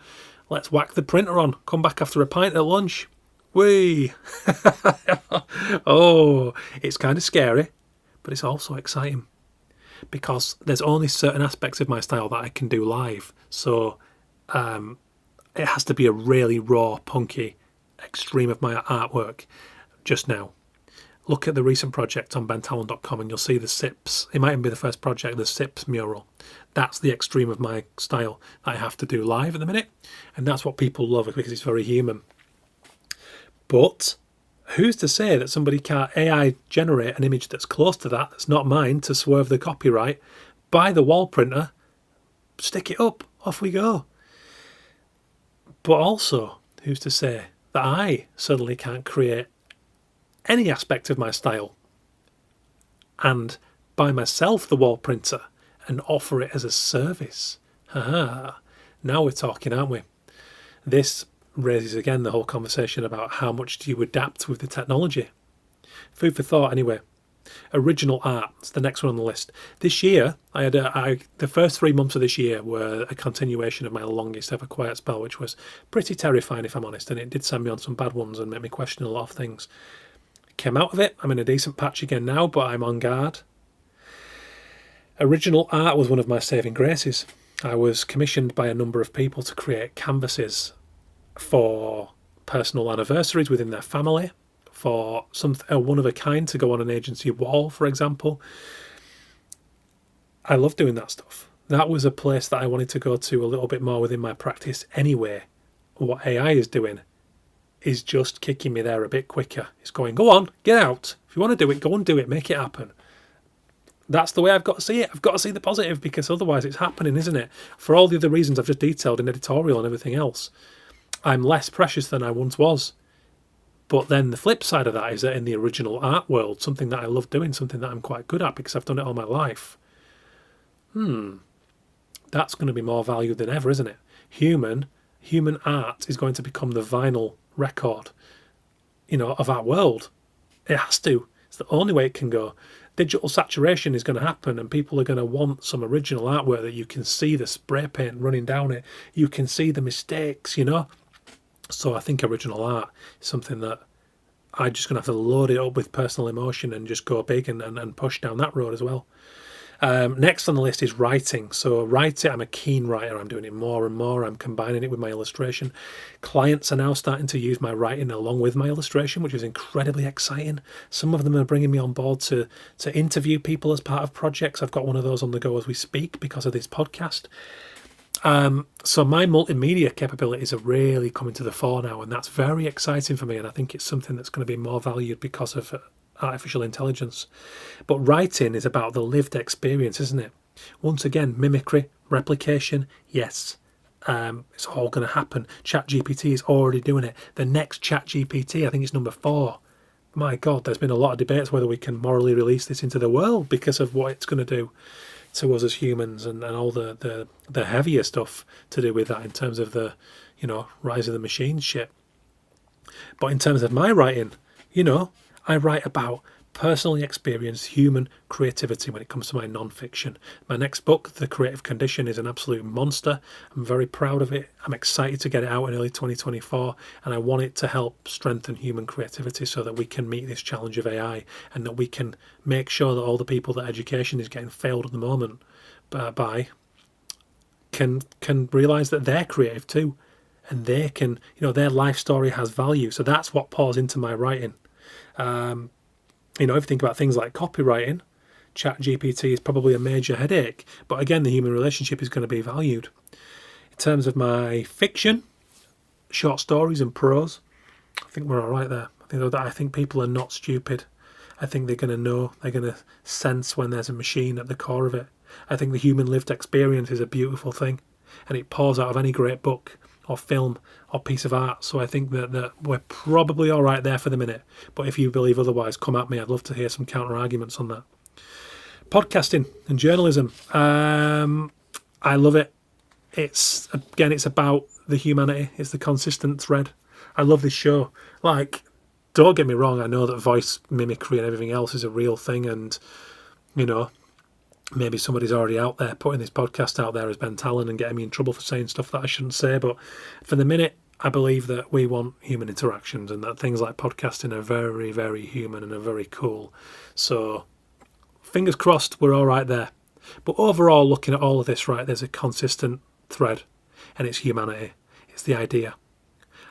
Let's whack the printer on, come back after a pint at lunch. Whee! Oh, it's kind of scary, but it's also exciting, because there's only certain aspects of my style that I can do live. So it has to be a really raw, punky extreme of my artwork just now. Look at the recent project on bentalon.com and you'll see the SIPs. It might even be the first project, the SIPs mural. That's the extreme of my style that I have to do live at the minute. And that's what people love, because it's very human. But who's to say that somebody can't AI generate an image that's close to that, that's not mine, to swerve the copyright, buy the wall printer, stick it up, off we go. But also, who's to say that I suddenly can't create any aspect of my style and buy myself the wall printer and offer it as a service? Now we're talking, aren't we? This raises again the whole conversation about how much do you adapt with the technology. Food for thought anyway. Original art, it's the next one on the list. This year, the first 3 months of this year were a continuation of my longest ever quiet spell, which was pretty terrifying if I'm honest, and it did send me on some bad ones and make me question a lot of things. Came out of it, I'm in a decent patch again now, but I'm on guard. Original art was one of my saving graces. I was commissioned by a number of people to create canvases for personal anniversaries within their family, for something one of a kind to go on an agency wall, for example. I love doing that stuff. That was a place that I wanted to go to a little bit more within my practice anyway. What AI is doing is just kicking me there a bit quicker. It's going, go on, get out. If you want to do it, go and do it, make it happen. That's the way I've got to see it. I've got to see the positive, because otherwise it's happening, isn't it? For all the other reasons I've just detailed in editorial and everything else, I'm less precious than I once was. But then the flip side of that is that in the original art world, something that I love doing, something that I'm quite good at because I've done it all my life, that's going to be more valued than ever, isn't it? Human art is going to become the vinyl record, of our world. It has to. It's the only way it can go. Digital saturation is going to happen, and people are going to want some original artwork that you can see the spray paint running down it. You can see the mistakes, So I think original art is something that I'm just going to have to load it up with personal emotion and just go big and push down that road as well. Next on the list is writing. So writing, I'm a keen writer. I'm doing it more and more. I'm combining it with my illustration. Clients are now starting to use my writing along with my illustration, which is incredibly exciting. Some of them are bringing me on board to interview people as part of projects. I've got one of those on the go as we speak because of this podcast. So my multimedia capabilities are really coming to the fore now, and that's very exciting for me, and I think it's something that's going to be more valued because of artificial intelligence. But writing is about the lived experience, isn't it? Once again, mimicry, replication, yes, it's all going to happen. ChatGPT is already doing it. The next ChatGPT, I think it's number 4. My God, there's been a lot of debates whether we can morally release this into the world because of what it's going to do to us as humans, and all the heavier stuff to do with that in terms of the rise of the machine shit. But in terms of my writing, I write about personally experienced human creativity when it comes to my non-fiction. My next book, The Creative Condition, is an absolute monster. I'm very proud of it. I'm excited to get it out in early 2024, and I want it to help strengthen human creativity so that we can meet this challenge of AI, and that we can make sure that all the people that education is getting failed at the moment by can realise that they're creative too, and they can, their life story has value. So that's what pours into my writing. If you think about things like copywriting, ChatGPT is probably a major headache, but again, the human relationship is going to be valued. In terms of my fiction, short stories and prose, I think we're all right there. I think people are not stupid. I think they're going to know, they're going to sense when there's a machine at the core of it. I think the human lived experience is a beautiful thing, and it pours out of any great book or film or piece of art. So I think that we're probably all right there for the minute. But if you believe otherwise, come at me. I'd love to hear some counter arguments on that. Podcasting and journalism. I love it. It's about the humanity. It's the consistent thread. I love this show. Don't get me wrong. I know that voice mimicry and everything else is a real thing, and maybe somebody's already out there putting this podcast out there as Ben Talon and getting me in trouble for saying stuff that I shouldn't say. But for the minute, I believe that we want human interactions, and that things like podcasting are very, very human and are very cool. So fingers crossed we're all right there. But overall, looking at all of this, right, there's a consistent thread, and it's humanity. It's the idea.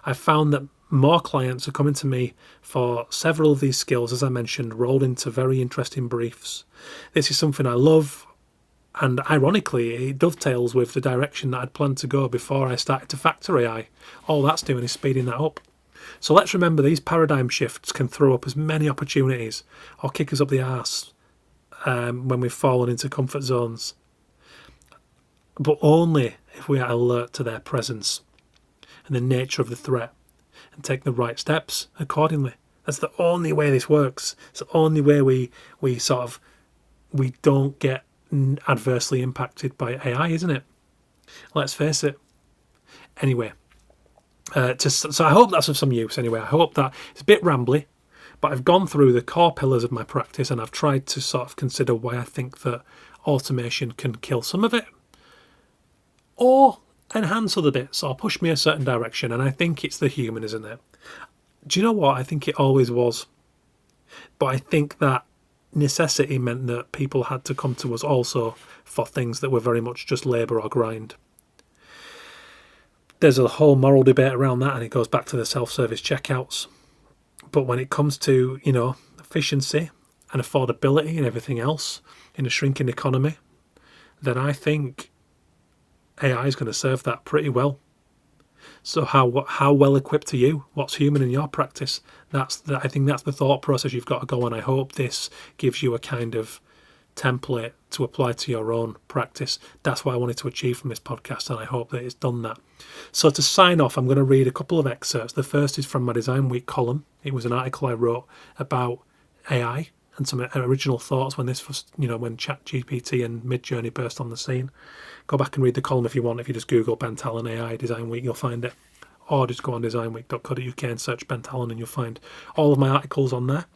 I've found that more clients are coming to me for several of these skills, as I mentioned, rolled into very interesting briefs. This is something I love, and ironically, it dovetails with the direction that I'd planned to go before I started to factor AI. All that's doing is speeding that up. So let's remember, these paradigm shifts can throw up as many opportunities or kick us up the arse when we've fallen into comfort zones, but only if we are alert to their presence and the nature of the threat, and take the right steps accordingly. That's the only way this works. It's the only way we don't get adversely impacted by AI, isn't it? Let's face it. Anyway, so I hope that's of some use. Anyway, I hope that it's a bit rambly, but I've gone through the core pillars of my practice, and I've tried to sort of consider why I think that automation can kill some of it, or enhance other bits, or push me a certain direction. And I think it's the human, isn't it? Do you know what? I think it always was. But I think that necessity meant that people had to come to us also for things that were very much just labour or grind. There's a whole moral debate around that, and it goes back to the self-service checkouts. But when it comes to, efficiency and affordability and everything else in a shrinking economy, then I think AI is going to serve that pretty well. So how well equipped are you? What's human in your practice? I think that's the thought process you've got to go on. I hope this gives you a kind of template to apply to your own practice. That's what I wanted to achieve from this podcast, and I hope that it's done that. So to sign off, I'm going to read a couple of excerpts. The first is from my Design Week column. It was an article I wrote about AI and some original thoughts when this was, when ChatGPT and Midjourney burst on the scene. Go back and read the column if you want. If you just Google Ben Talon AI Design Week, you'll find it. Or just go on designweek.co.uk and search Ben Talon and you'll find all of my articles on there.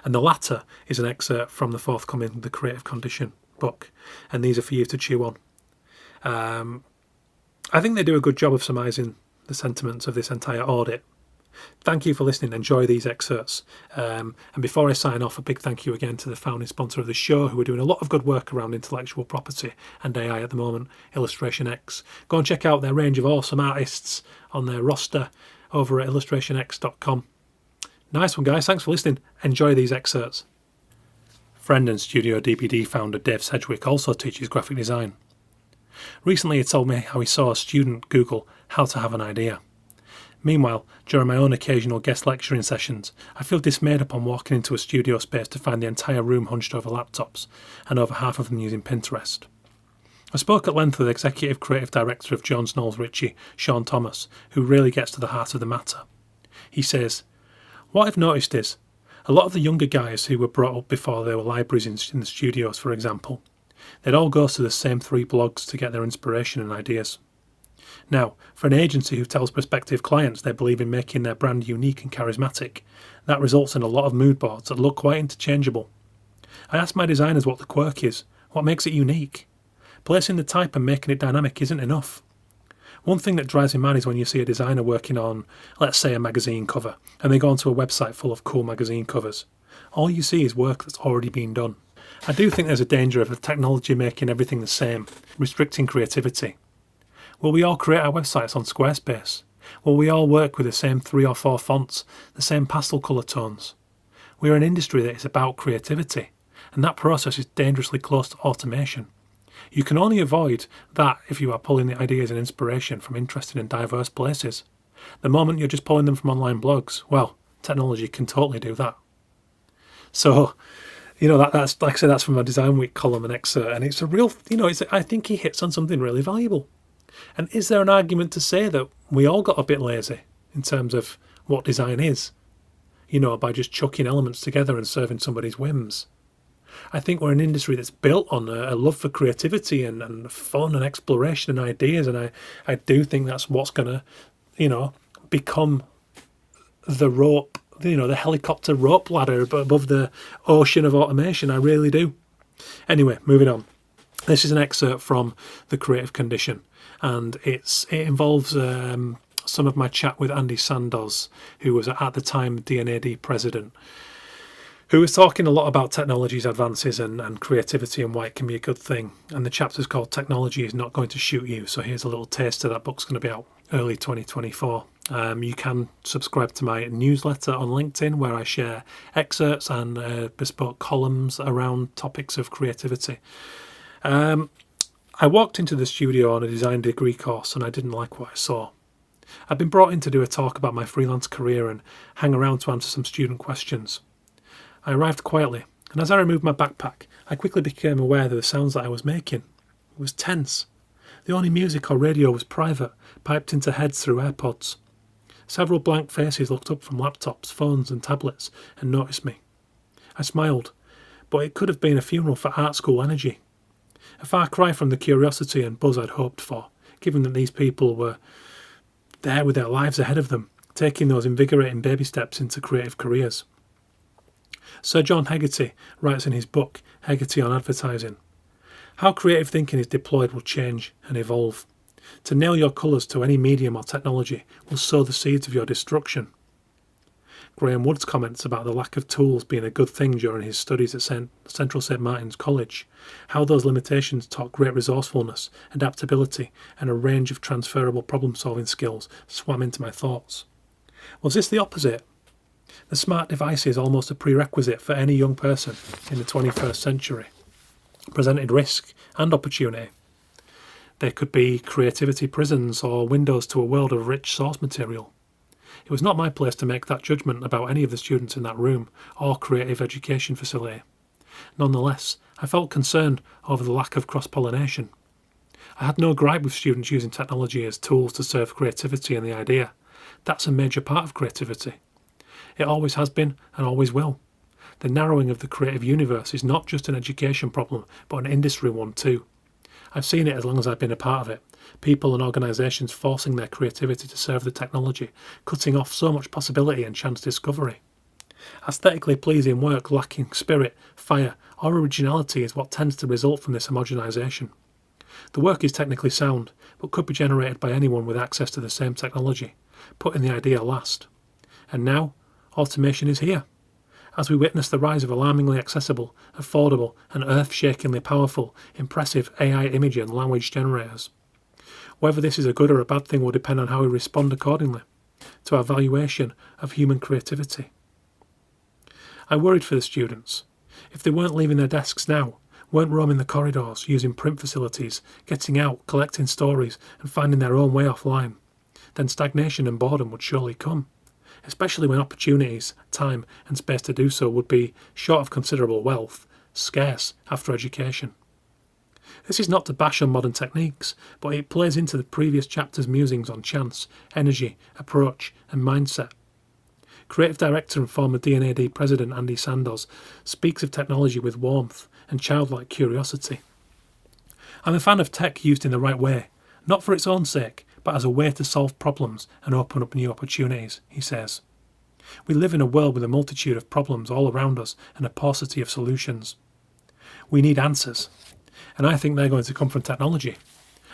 And the latter is an excerpt from the forthcoming The Creative Condition book. And these are for you to chew on. I think they do a good job of surmising the sentiments of this entire audit. Thank you for listening. Enjoy these excerpts. And before I sign off, a big thank you again to the founding sponsor of the show, who are doing a lot of good work around intellectual property and AI at the moment, Illustration X. Go and check out their range of awesome artists on their roster over at illustrationx.com. Nice one, guys. Thanks for listening. Enjoy these excerpts. Friend and Studio DPD founder Dave Sedgwick also teaches graphic design. Recently he told me how he saw a student Google how to have an idea. Meanwhile, during my own occasional guest lecturing sessions, I feel dismayed upon walking into a studio space to find the entire room hunched over laptops, and over half of them using Pinterest. I spoke at length with Executive Creative Director of Jones Knowles Ritchie, Sean Thomas, who really gets to the heart of the matter. He says, "What I've noticed is, a lot of the younger guys who were brought up before there were libraries in the studios, for example, they'd all go to the same 3 blogs to get their inspiration and ideas. Now, for an agency who tells prospective clients they believe in making their brand unique and charismatic, that results in a lot of mood boards that look quite interchangeable. I ask my designers what the quirk is, what makes it unique. Placing the type and making it dynamic isn't enough. One thing that drives me mad is when you see a designer working on, let's say, a magazine cover, and they go onto a website full of cool magazine covers. All you see is work that's already been done. I do think there's a danger of the technology making everything the same, restricting creativity. Will we all create our websites on Squarespace? Will we all work with the same 3 or 4 fonts, the same pastel colour tones? We are an industry that is about creativity, and that process is dangerously close to automation. You can only avoid that if you are pulling the ideas and inspiration from interesting and diverse places. The moment you're just pulling them from online blogs, well, technology can totally do that." So, that's like I said, that's from a Design Week column and excerpt, and it's a real, I think he hits on something really valuable. And is there an argument to say that we all got a bit lazy in terms of what design is? By just chucking elements together and serving somebody's whims. I think we're an industry that's built on a love for creativity and fun and exploration and ideas, and I do think that's what's going to, become the rope, the helicopter rope ladder above the ocean of automation. I really do. Anyway, moving on. This is an excerpt from The Creative Condition, and it involves some of my chat with Andy Sandoz, who was at the time D&AD president, who was talking a lot about technology's advances and creativity and why it can be a good thing. And the chapter's called Technology is Not Going to Shoot You. So here's a little taster. That book's going to be out early 2024. You can subscribe to my newsletter on LinkedIn, where I share excerpts and bespoke columns around topics of creativity. I walked into the studio on a design degree course and I didn't like what I saw. I'd been brought in to do a talk about my freelance career and hang around to answer some student questions. I arrived quietly, and as I removed my backpack, I quickly became aware of the sounds that I was making. It was tense. The only music or radio was private, piped into heads through AirPods. Several blank faces looked up from laptops, phones and tablets and noticed me. I smiled, but it could have been a funeral for art school energy. A far cry from the curiosity and buzz I'd hoped for, given that these people were there with their lives ahead of them, taking those invigorating baby steps into creative careers. Sir John Hegarty writes in his book, Hegarty on Advertising, "How creative thinking is deployed will change and evolve. To nail your colours to any medium or technology will sow the seeds of your destruction." Graham Wood's comments about the lack of tools being a good thing during his studies at Central St Martin's College, how those limitations taught great resourcefulness, adaptability and a range of transferable problem-solving skills, swam into my thoughts. Was this the opposite? The smart device is almost a prerequisite for any young person in the 21st century. Presented risk and opportunity. They could be creativity prisons or windows to a world of rich source material. It was not my place to make that judgment about any of the students in that room or creative education facility. Nonetheless, I felt concerned over the lack of cross-pollination. I had no gripe with students using technology as tools to serve creativity and the idea. That's a major part of creativity. It always has been and always will. The narrowing of the creative universe is not just an education problem, but an industry one too. I've seen it as long as I've been a part of it. People and organisations forcing their creativity to serve the technology, cutting off so much possibility and chance discovery. Aesthetically pleasing work lacking spirit, fire, or originality is what tends to result from this homogenisation. The work is technically sound, but could be generated by anyone with access to the same technology, putting the idea last. And now, automation is here. As we witness the rise of alarmingly accessible, affordable, and earth-shakingly powerful, impressive AI image and language generators. Whether this is a good or a bad thing will depend on how we respond accordingly to our valuation of human creativity. I worried for the students. If they weren't leaving their desks now, weren't roaming the corridors, using print facilities, getting out, collecting stories, and finding their own way offline, then stagnation and boredom would surely come, especially when opportunities, time, and space to do so would be, short of considerable wealth, scarce after education. This is not to bash on modern techniques, but it plays into the previous chapter's musings on chance, energy, approach, and mindset. Creative director and former D&AD president Andy Sandoz speaks of technology with warmth and childlike curiosity. I'm a fan of tech used in the right way, not for its own sake, but as a way to solve problems and open up new opportunities, he says. We live in a world with a multitude of problems all around us and a paucity of solutions. We need answers, and I think they're going to come from technology.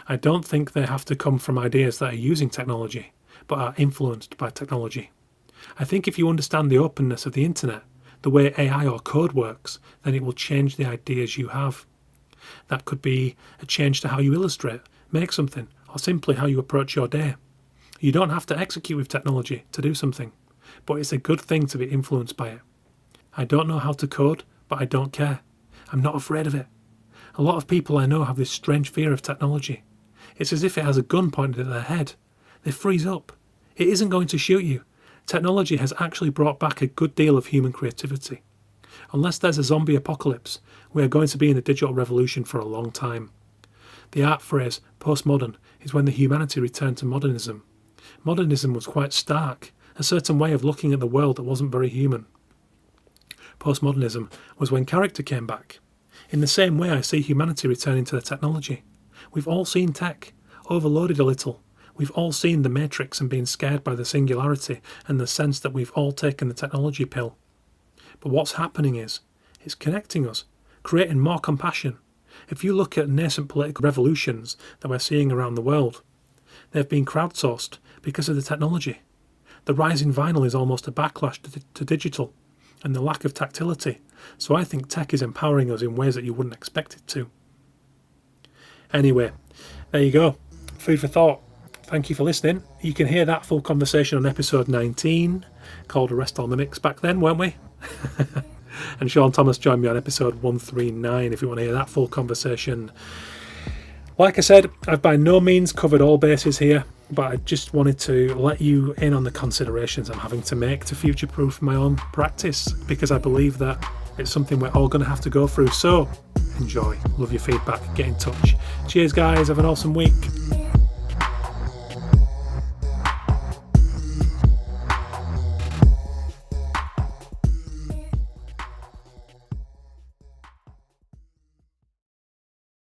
I don't think they have to come from ideas that are using technology, but are influenced by technology. I think if you understand the openness of the internet, the way AI or code works, then it will change the ideas you have. That could be a change to how you illustrate, make something, or simply how you approach your day. You don't have to execute with technology to do something, but it's a good thing to be influenced by it. I don't know how to code, but I don't care. I'm not afraid of it. A lot of people I know have this strange fear of technology. It's as if it has a gun pointed at their head. They freeze up. It isn't going to shoot you. Technology has actually brought back a good deal of human creativity. Unless there's a zombie apocalypse, we are going to be in a digital revolution for a long time. The art phrase, postmodern, is when the humanity returned to modernism. Modernism was quite stark, a certain way of looking at the world that wasn't very human. Postmodernism was when character came back. In the same way I see humanity returning to the technology. We've all seen tech, overloaded a little. We've all seen the matrix and been scared by the singularity and the sense that we've all taken the technology pill. But what's happening is, it's connecting us, creating more compassion. If you look at nascent political revolutions that we're seeing around the world, they've been crowdsourced because of the technology. The rise in vinyl is almost a backlash to digital and the lack of tactility, so I think tech is empowering us in ways that you wouldn't expect it to. Anyway, there you go. Food for thought. Thank you for listening. You can hear that full conversation on episode 19, called Arrest All Mimics back then, weren't we? And Sean Thomas joined me on episode 139 if you want to hear that full conversation. Like I said, I've by no means covered all bases here, but I just wanted to let you in on the considerations I'm having to make to future-proof my own practice, because I believe that it's something we're all going to have to go through. So, enjoy. Love your feedback. Get in touch. Cheers, guys. Have an awesome week.